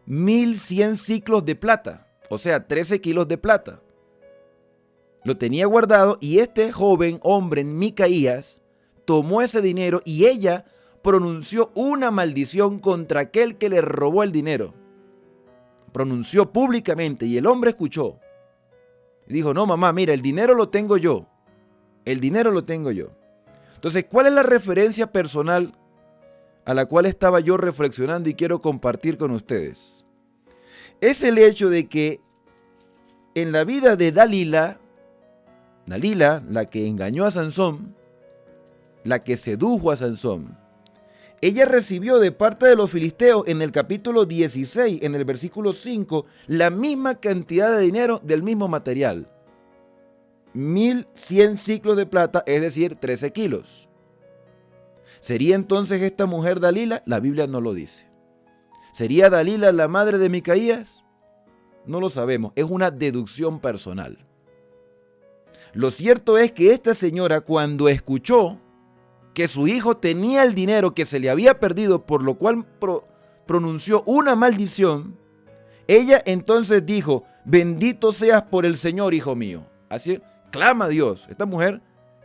1100 ciclos de plata, o sea, 13 kilos de plata. Lo tenía guardado y este joven hombre, Micaías, tomó ese dinero y ella pronunció una maldición contra aquel que le robó el dinero. Pronunció públicamente y el hombre escuchó. Y dijo: no, mamá, mira, el dinero lo tengo yo. El dinero lo tengo yo. Entonces, ¿cuál es la referencia personal a la cual estaba yo reflexionando y quiero compartir con ustedes? Es el hecho de que en la vida de Dalila, la que engañó a Sansón, la que sedujo a Sansón, ella recibió de parte de los filisteos en el capítulo 16, en el versículo 5, la misma cantidad de dinero del mismo material. 1100 ciclos de plata, es decir, 13 kilos. ¿Sería entonces esta mujer Dalila? La Biblia no lo dice. ¿Sería Dalila la madre de Micaías? No lo sabemos, es una deducción personal. Lo cierto es que esta señora, cuando escuchó que su hijo tenía el dinero que se le había perdido, por lo cual pronunció una maldición, ella entonces dijo: bendito seas por el Señor, hijo mío. Así clama a Dios. Esta mujer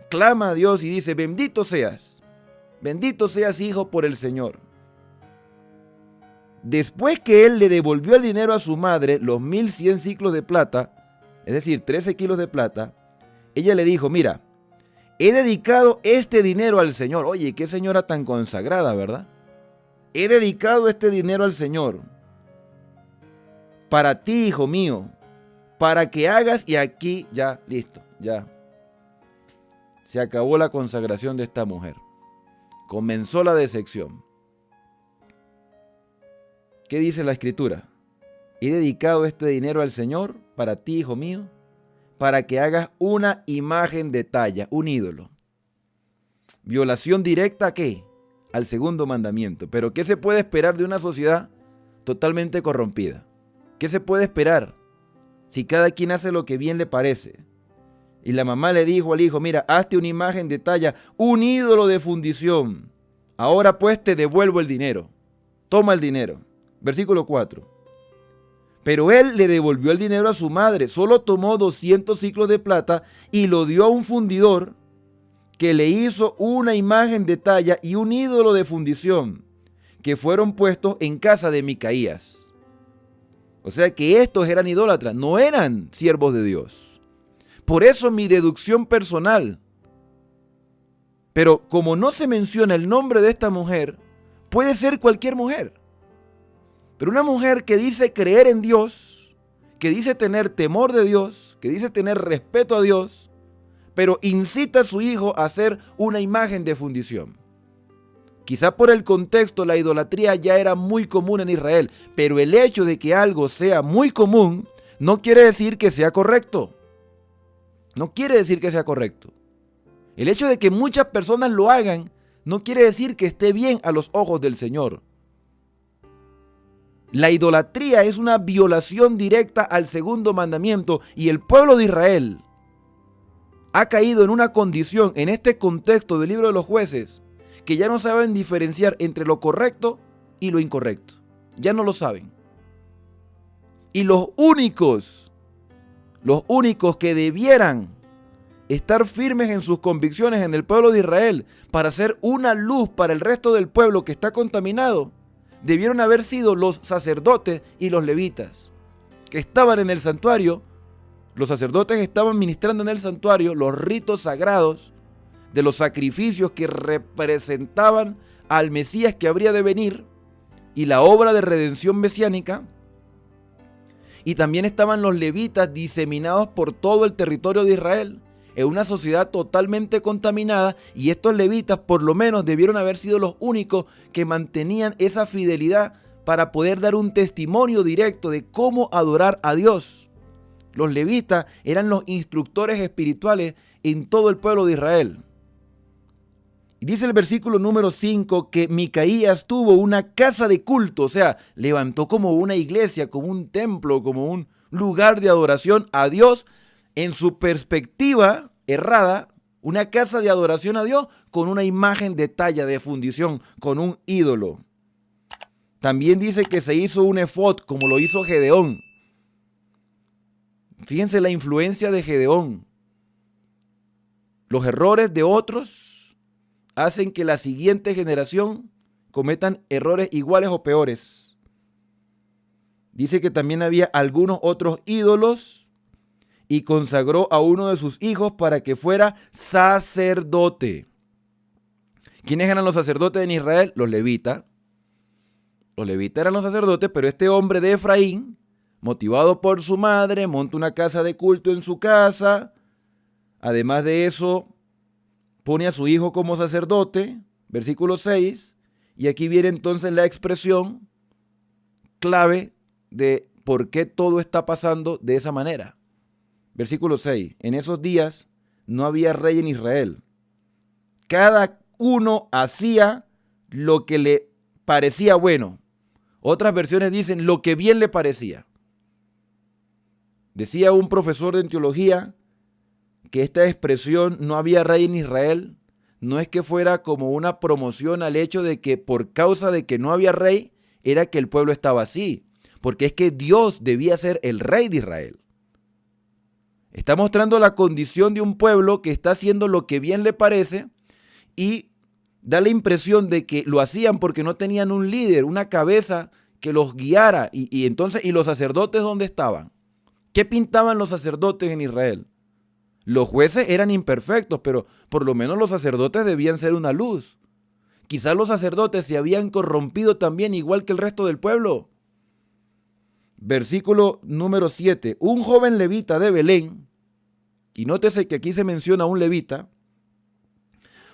clama a Dios y dice: bendito seas, hijo, por el Señor. Después que él le devolvió el dinero a su madre, los 1100 ciclos de plata, es decir, 13 kilos de plata, ella le dijo: mira, he dedicado este dinero al Señor. Oye, qué señora tan consagrada, ¿verdad? He dedicado este dinero al Señor para ti, hijo mío, para que hagas, y aquí ya, listo, ya. Se acabó la consagración de esta mujer. Comenzó la decepción. ¿Qué dice la Escritura? He dedicado este dinero al Señor para ti, hijo mío, para que hagas una imagen de talla, un ídolo. Violación directa ¿a qué? Al segundo mandamiento. Pero ¿qué se puede esperar de una sociedad totalmente corrompida? ¿Qué se puede esperar si cada quien hace lo que bien le parece? Y la mamá le dijo al hijo: mira, hazte una imagen de talla, un ídolo de fundición. Ahora pues te devuelvo el dinero. Toma el dinero. Versículo 4. Pero él le devolvió el dinero a su madre, solo tomó 200 ciclos de plata y lo dio a un fundidor que le hizo una imagen de talla y un ídolo de fundición que fueron puestos en casa de Micaías. O sea que estos eran idólatras, no eran siervos de Dios. Por eso mi deducción personal. Pero como no se menciona el nombre de esta mujer, puede ser cualquier mujer. Pero una mujer que dice creer en Dios, que dice tener temor de Dios, que dice tener respeto a Dios, pero incita a su hijo a hacer una imagen de fundición. Quizá por el contexto la idolatría ya era muy común en Israel, pero el hecho de que algo sea muy común no quiere decir que sea correcto. No quiere decir que sea correcto. El hecho de que muchas personas lo hagan no quiere decir que esté bien a los ojos del Señor. La idolatría es una violación directa al segundo mandamiento y el pueblo de Israel ha caído en una condición, en este contexto del libro de los Jueces, que ya no saben diferenciar entre lo correcto y lo incorrecto. Ya no lo saben. Y los únicos que debieran estar firmes en sus convicciones en el pueblo de Israel para ser una luz para el resto del pueblo que está contaminado, debieron haber sido los sacerdotes y los levitas, que estaban en el santuario Los sacerdotes estaban ministrando en el santuario los ritos sagrados de los sacrificios que representaban al Mesías que habría de venir y la obra de redención mesiánica. Y también estaban los levitas diseminados por todo el territorio de Israel, en una sociedad totalmente contaminada, y estos levitas por lo menos debieron haber sido los únicos que mantenían esa fidelidad para poder dar un testimonio directo de cómo adorar a Dios. Los levitas eran los instructores espirituales en todo el pueblo de Israel. Y dice el versículo número 5 que Micaías tuvo una casa de culto, o sea, levantó como una iglesia, como un templo, como un lugar de adoración a Dios. En su perspectiva errada, una casa de adoración a Dios con una imagen de talla, de fundición, con un ídolo. También dice que se hizo un efod, como lo hizo Gedeón. Fíjense la influencia de Gedeón. Los errores de otros hacen que la siguiente generación cometan errores iguales o peores. Dice que también había algunos otros ídolos y consagró a uno de sus hijos para que fuera sacerdote. ¿Quiénes eran los sacerdotes en Israel? Los levitas. Los levitas eran los sacerdotes, pero este hombre de Efraín, motivado por su madre, monta una casa de culto en su casa. Además de eso, pone a su hijo como sacerdote, versículo 6, y aquí viene entonces la expresión clave de por qué todo está pasando de esa manera. Versículo 6, en esos días no había rey en Israel. Cada uno hacía lo que le parecía bueno. Otras versiones dicen lo que bien le parecía. Decía un profesor de teología que esta expresión no había rey en Israel no es que fuera como una promoción al hecho de que por causa de que no había rey era que el pueblo estaba así, porque es que Dios debía ser el rey de Israel. Está mostrando la condición de un pueblo que está haciendo lo que bien le parece y da la impresión de que lo hacían porque no tenían un líder, una cabeza que los guiara. ¿Y los sacerdotes dónde estaban? ¿Qué pintaban los sacerdotes en Israel? Los jueces eran imperfectos, pero por lo menos los sacerdotes debían ser una luz. Quizás los sacerdotes se habían corrompido también igual que el resto del pueblo. Versículo número 7. Un joven levita de Belén, y nótese que aquí se menciona un levita,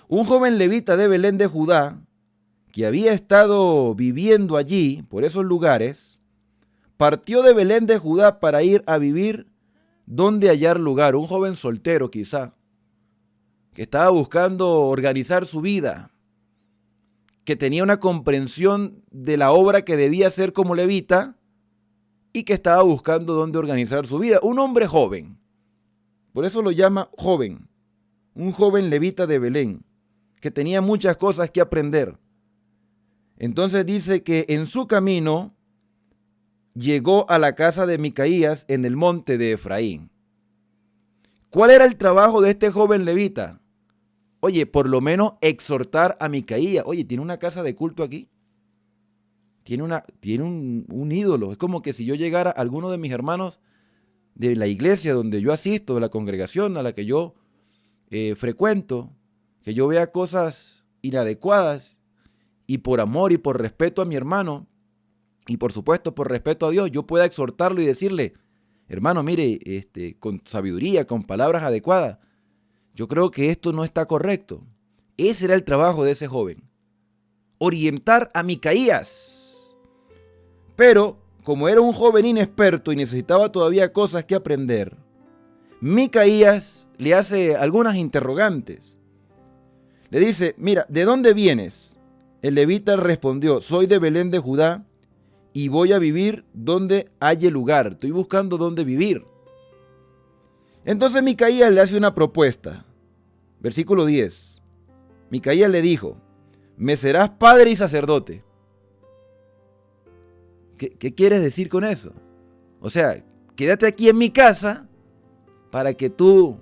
un joven levita de Belén de Judá, que había estado viviendo allí, por esos lugares, partió de Belén de Judá para ir a vivir donde hallar lugar. Un joven soltero quizá, que estaba buscando organizar su vida, que tenía una comprensión de la obra que debía hacer como levita y que estaba buscando dónde organizar su vida. Un hombre joven, por eso lo llama joven, un joven levita de Belén, que tenía muchas cosas que aprender. Entonces dice que en su camino llegó a la casa de Micaías en el monte de Efraín. ¿Cuál era el trabajo de este joven levita? Oye, por lo menos exhortar a Micaías. Oye, tiene una casa de culto aquí. Tiene un ídolo. Es como que si yo llegara a alguno de mis hermanos de la iglesia donde yo asisto, de la congregación a la que yo frecuento, que yo vea cosas inadecuadas y por amor y por respeto a mi hermano y por supuesto por respeto a Dios, yo pueda exhortarlo y decirle, hermano, mire, con sabiduría, con palabras adecuadas, yo creo que esto no está correcto. Ese era el trabajo de ese joven, orientar a Micaías. Pero como era un joven inexperto y necesitaba todavía cosas que aprender, Micaías le hace algunas interrogantes. Le dice, mira, ¿de dónde vienes? El levita respondió, soy de Belén de Judá y voy a vivir donde haya lugar. Estoy buscando dónde vivir. Entonces Micaías le hace una propuesta. Versículo 10. Micaías le dijo, me serás padre y sacerdote. ¿Qué quieres decir con eso? O sea, quédate aquí en mi casa para que tú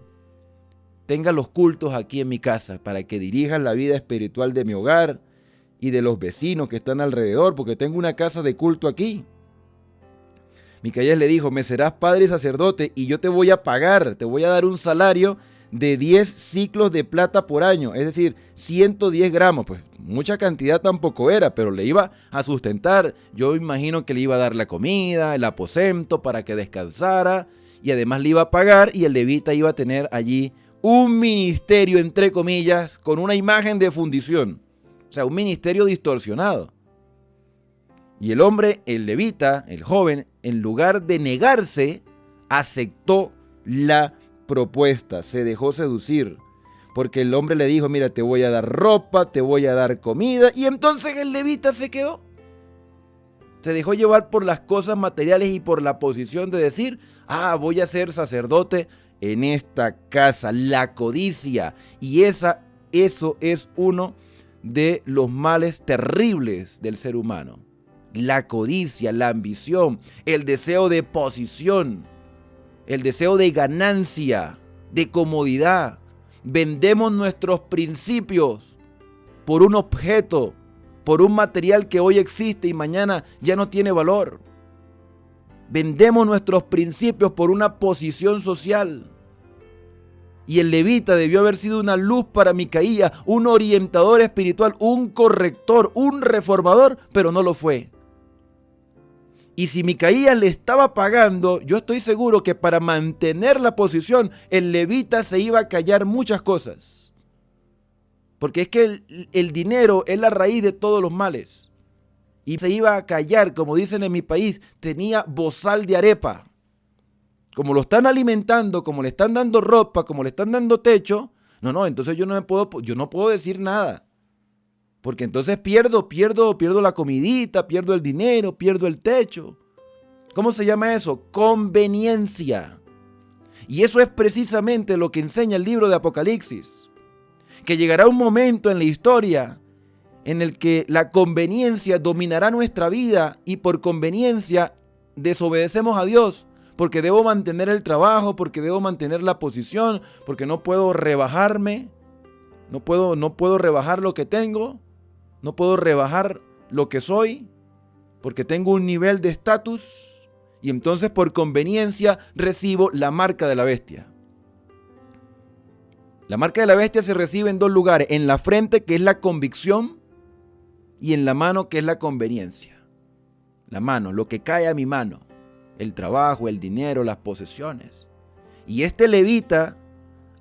tengas los cultos aquí en mi casa, para que dirijas la vida espiritual de mi hogar y de los vecinos que están alrededor, porque tengo una casa de culto aquí. Micaías le dijo, me serás padre y sacerdote y yo te voy a pagar, te voy a dar un salario de 10 ciclos de plata por año, es decir, 110 gramos. Pues mucha cantidad tampoco era, pero le iba a sustentar. Yo imagino que le iba a dar la comida, el aposento para que descansara y además le iba a pagar y el levita iba a tener allí un ministerio, entre comillas, con una imagen de fundición. O sea, un ministerio distorsionado. Y el hombre, el levita, el joven, en lugar de negarse, aceptó la propuesta, se dejó seducir. Porque el hombre le dijo, mira, te voy a dar ropa, te voy a dar comida. Y entonces el levita se quedó. Se dejó llevar por las cosas materiales y por la posición de decir, voy a ser sacerdote en esta casa, la codicia. Y eso es uno de los males terribles del ser humano. La codicia, la ambición, el deseo de posición, el deseo de ganancia, de comodidad. Vendemos nuestros principios por un objeto, por un material que hoy existe y mañana ya no tiene valor. Vendemos nuestros principios por una posición social. Y el levita debió haber sido una luz para Micaías, un orientador espiritual, un corrector, un reformador, pero no lo fue. Y si Micaías le estaba pagando, yo estoy seguro que para mantener la posición, el levita se iba a callar muchas cosas. Porque es que el dinero es la raíz de todos los males. Y se iba a callar, como dicen en mi país, tenía bozal de arepa. Como lo están alimentando, como le están dando ropa, como le están dando techo, entonces yo no puedo decir nada. Porque entonces pierdo la comidita, pierdo el dinero, pierdo el techo. ¿Cómo se llama eso? Conveniencia. Y eso es precisamente lo que enseña el libro de Apocalipsis. Que llegará un momento en la historia en el que la conveniencia dominará nuestra vida y por conveniencia desobedecemos a Dios. Porque debo mantener el trabajo, porque debo mantener la posición, porque no puedo rebajarme, no puedo rebajar lo que tengo. No puedo rebajar lo que soy porque tengo un nivel de estatus y entonces por conveniencia recibo la marca de la bestia. La marca de la bestia se recibe en dos lugares, en la frente que es la convicción y en la mano que es la conveniencia. La mano, lo que cae a mi mano, el trabajo, el dinero, las posesiones. Y este levita,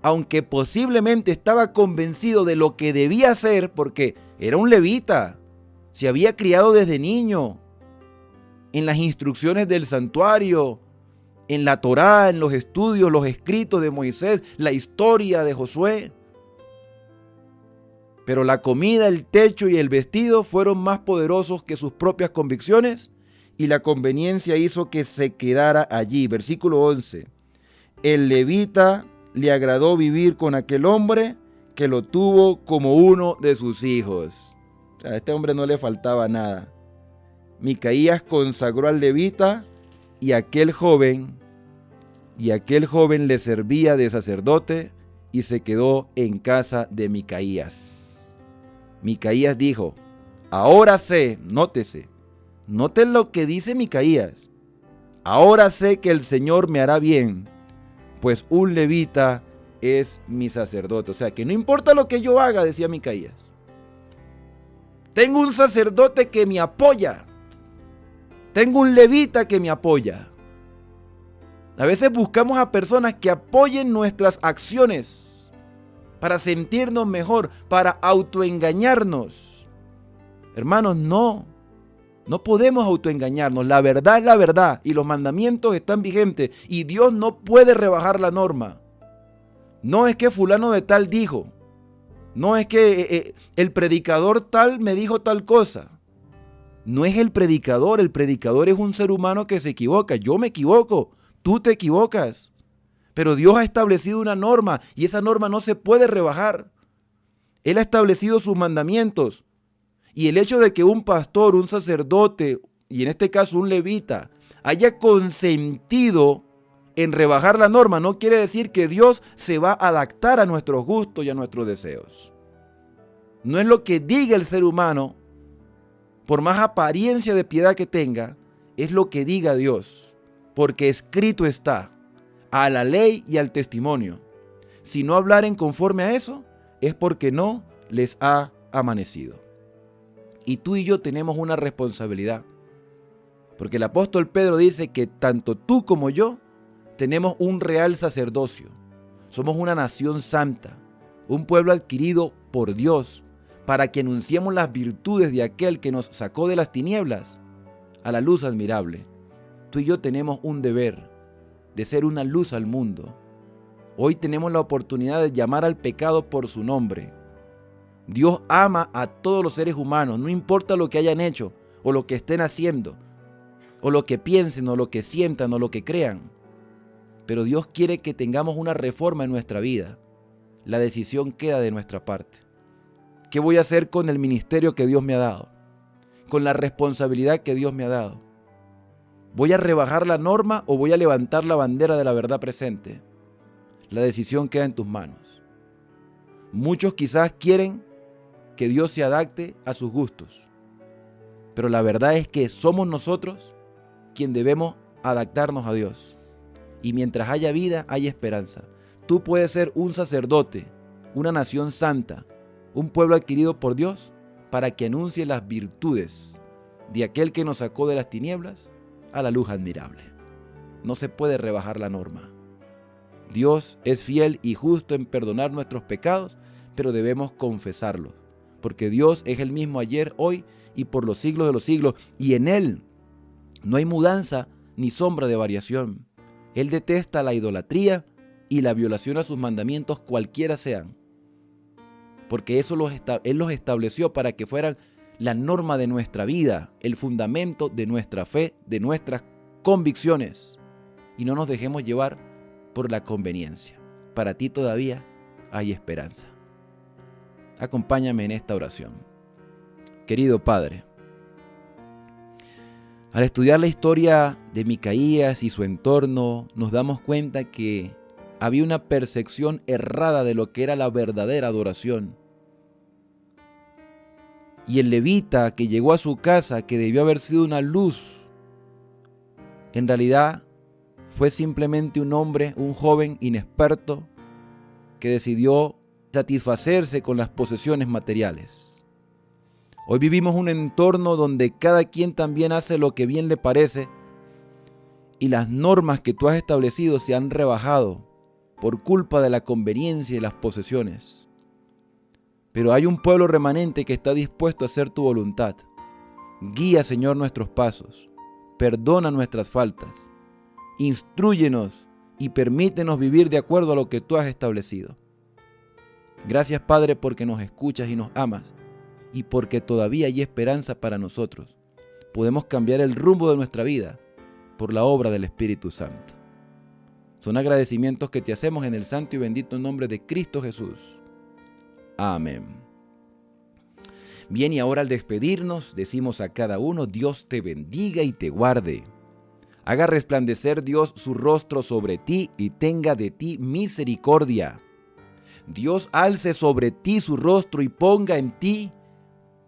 aunque posiblemente estaba convencido de lo que debía hacer, porque era un levita, se había criado desde niño en las instrucciones del santuario, en la Torá, en los estudios, los escritos de Moisés, la historia de Josué. Pero la comida, el techo y el vestido fueron más poderosos que sus propias convicciones y la conveniencia hizo que se quedara allí. Versículo 11. El levita le agradó vivir con aquel hombre que lo tuvo como uno de sus hijos. O sea, a este hombre no le faltaba nada. Micaías consagró al levita y aquel joven le servía de sacerdote y se quedó en casa de Micaías. Micaías dijo, ahora sé, nótese, noten lo que dice Micaías, ahora sé que el Señor me hará bien, pues un levita es mi sacerdote. O sea, que no importa lo que yo haga, decía Micaías. Tengo un sacerdote que me apoya. Tengo un levita que me apoya. A veces buscamos a personas que apoyen nuestras acciones para sentirnos mejor, para autoengañarnos. Hermanos, no podemos autoengañarnos. La verdad es la verdad y los mandamientos están vigentes y Dios no puede rebajar la norma. No es que fulano de tal dijo, no es que el predicador tal me dijo tal cosa. No es el predicador es un ser humano que se equivoca. Yo me equivoco, tú te equivocas. Pero Dios ha establecido una norma y esa norma no se puede rebajar. Él ha establecido sus mandamientos. Y el hecho de que un pastor, un sacerdote, y en este caso un levita, haya consentido en rebajar la norma, no quiere decir que Dios se va a adaptar a nuestros gustos y a nuestros deseos. No es lo que diga el ser humano, por más apariencia de piedad que tenga, es lo que diga Dios. porque escrito está, a la ley y al testimonio. Si no hablaren conforme a eso, es porque no les ha amanecido. Y tú y yo tenemos una responsabilidad, porque el apóstol Pedro dice que tanto tú como yo tenemos un real sacerdocio. Somos una nación santa, un pueblo adquirido por Dios, para que anunciemos las virtudes de aquel que nos sacó de las tinieblas a la luz admirable. Tú y yo tenemos un deber de ser una luz al mundo. Hoy tenemos la oportunidad de llamar al pecado por su nombre. Dios ama a todos los seres humanos, no importa lo que hayan hecho, o lo que estén haciendo, o lo que piensen, o lo que sientan, o lo que crean. Pero Dios quiere que tengamos una reforma en nuestra vida. La decisión queda de nuestra parte. ¿Qué voy a hacer con el ministerio que Dios me ha dado? Con la responsabilidad que Dios me ha dado. ¿Voy a rebajar la norma o voy a levantar la bandera de la verdad presente? La decisión queda en tus manos. Muchos quizás quieren que Dios se adapte a sus gustos, pero la verdad es que somos nosotros quien debemos adaptarnos a Dios. Y mientras haya vida, hay esperanza. Tú puedes ser un sacerdote, una nación santa, un pueblo adquirido por Dios, para que anuncie las virtudes de aquel que nos sacó de las tinieblas a la luz admirable. No se puede rebajar la norma. Dios es fiel y justo en perdonar nuestros pecados, pero debemos confesarlos, porque Dios es el mismo ayer, hoy y por los siglos de los siglos, y en Él no hay mudanza ni sombra de variación. Él detesta la idolatría y la violación a sus mandamientos, cualquiera sean, porque eso Él los estableció para que fueran la norma de nuestra vida, el fundamento de nuestra fe, de nuestras convicciones, y no nos dejemos llevar por la conveniencia. Para ti todavía hay esperanza. Acompáñame en esta oración. Querido Padre, al estudiar la historia de Micaías y su entorno, nos damos cuenta que había una percepción errada de lo que era la verdadera adoración. Y el levita que llegó a su casa, que debió haber sido una luz, en realidad fue simplemente un hombre, un joven inexperto, que decidió satisfacerse con las posesiones materiales. Hoy vivimos un entorno donde cada quien también hace lo que bien le parece, y las normas que tú has establecido se han rebajado por culpa de la conveniencia y las posesiones. Pero hay un pueblo remanente que está dispuesto a hacer tu voluntad. Guía, Señor, nuestros pasos. Perdona nuestras faltas. Instrúyenos y permítenos vivir de acuerdo a lo que tú has establecido. Gracias, Padre, porque nos escuchas y nos amas, y porque todavía hay esperanza para nosotros. Podemos cambiar el rumbo de nuestra vida por la obra del Espíritu Santo. Son agradecimientos que te hacemos en el santo y bendito nombre de Cristo Jesús. Amén. Bien, y ahora al despedirnos, decimos a cada uno: Dios te bendiga y te guarde. Haga resplandecer Dios su rostro sobre ti y tenga de ti misericordia. Dios alce sobre ti su rostro y ponga en ti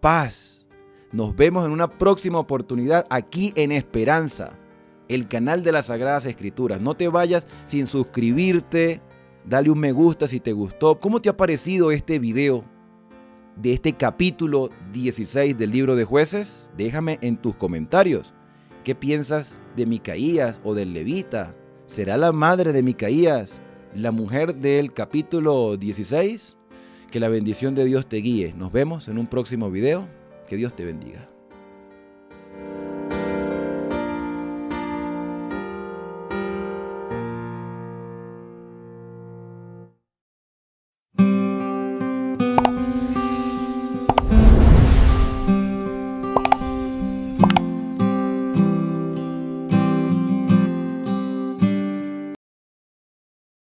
paz. Nos vemos en una próxima oportunidad aquí en Esperanza, el canal de las Sagradas Escrituras. No te vayas sin suscribirte. Dale un me gusta si te gustó. ¿Cómo te ha parecido este video de este capítulo 16 del libro de Jueces? Déjame en tus comentarios. ¿Qué piensas de Micaías o del levita? ¿Será la madre de Micaías la mujer del capítulo 16? Que la bendición de Dios te guíe. Nos vemos en un próximo video. Que Dios te bendiga.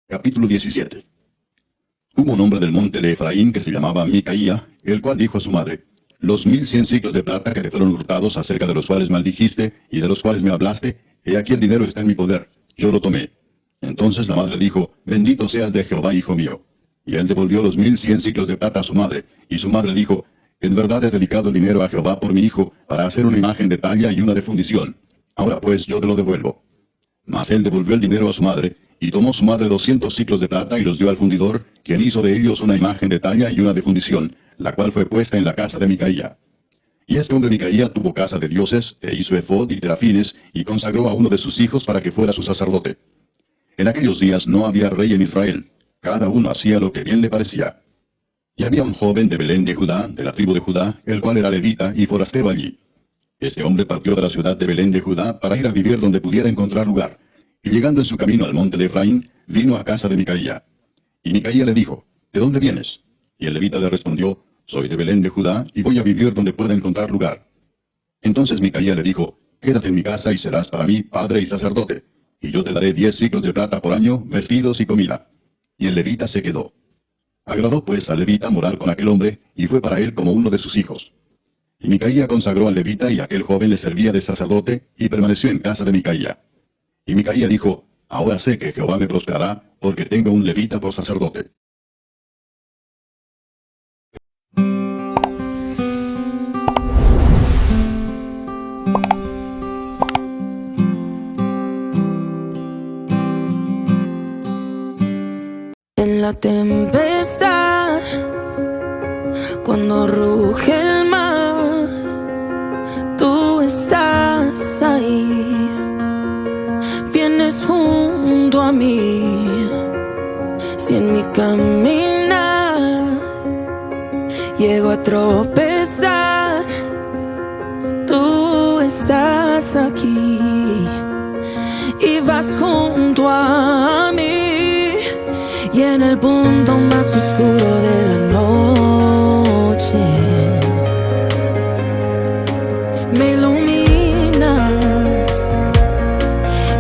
Capítulo 17. Hubo un hombre del monte de Efraín que se llamaba Micaía, el cual dijo a su madre: Los 1100 ciclos de plata que te fueron hurtados, acerca de los cuales maldijiste y de los cuales me hablaste, he aquí el dinero está en mi poder, yo lo tomé. Entonces la madre dijo: Bendito seas de Jehová, hijo mío. Y él devolvió los 1100 ciclos de plata a su madre, y su madre dijo: En verdad he dedicado el dinero a Jehová por mi hijo, para hacer una imagen de talla y una de fundición. Ahora pues yo te lo devuelvo. Mas él devolvió el dinero a su madre, y tomó su madre 200 siclos de plata y los dio al fundidor, quien hizo de ellos una imagen de talla y una de fundición, la cual fue puesta en la casa de Micaía. Y este hombre Micaía tuvo casa de dioses, e hizo efod y terafines, y consagró a uno de sus hijos para que fuera su sacerdote. En aquellos días no había rey en Israel, cada uno hacía lo que bien le parecía. Y había un joven de Belén de Judá, de la tribu de Judá, el cual era levita y forastero allí. Este hombre partió de la ciudad de Belén de Judá para ir a vivir donde pudiera encontrar lugar, y llegando en su camino al monte de Efraín, vino a casa de Micaía. Y Micaía le dijo, ¿de dónde vienes? Y el levita le respondió, soy de Belén de Judá, y voy a vivir donde pueda encontrar lugar. Entonces Micaía le dijo, quédate en mi casa y serás para mí padre y sacerdote, y yo te daré 10 siclos de plata por año, vestidos y comida. Y el levita se quedó. Agradó pues al levita morar con aquel hombre, y fue para él como uno de sus hijos. Y Micaía consagró al levita, y aquel joven le servía de sacerdote, y permaneció en casa de Micaía. Y Micaía dijo, ahora sé que Jehová me prosperará, porque tengo un levita por sacerdote. En la tempestad, cuando ruge el mar, tú estás ahí, vienes junto a mí. Si en mi caminar llego a tropezar, tú estás aquí y vas junto a mí. Y en el punto más oscuro de la noche me iluminas,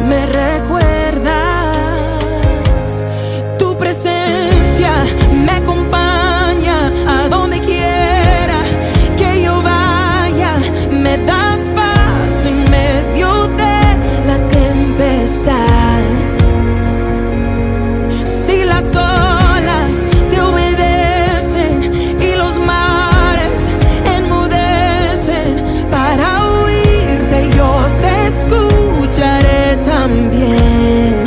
me recuerdas, tu presencia me acompaña a donde quiera que yo vaya, me das paz en medio de la tempestad. Las olas te obedecen y los mares enmudecen. Para oírte yo te escucharé también.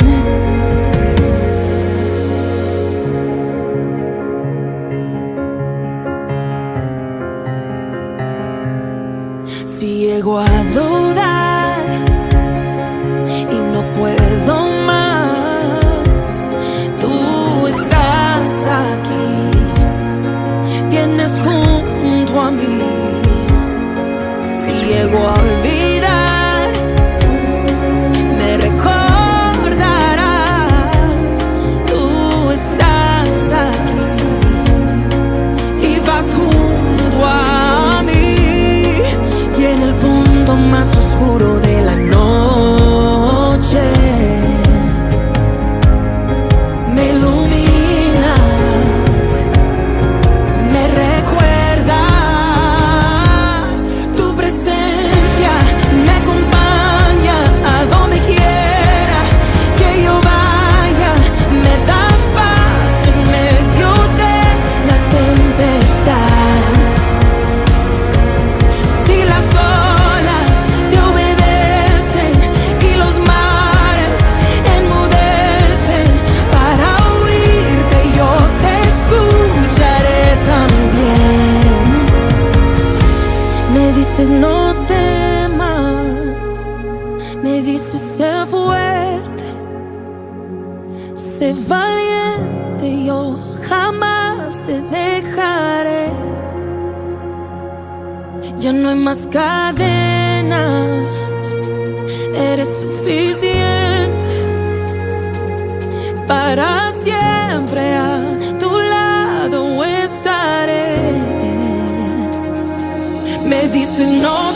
Si llego a dudar y no puedo más, tú estás aquí, vienes junto a mí. Si llego a olvidar, me recordarás, tú estás aquí y vas junto a mí. Y en el punto más oscuro de la noche me iluminas, me recuerdas, tu presencia me acompaña a donde quiera que yo vaya, me das paz en medio de la tempestad. Si las olas te obedecen y los mares enmudecen, para oírte yo te escucharé también. Me dices no temas, me dices sé fuerte, sé valiente, yo jamás te dejaré. Ya no hay más cadenas, eres suficiente, para siempre a tu lado estaré. Me dices no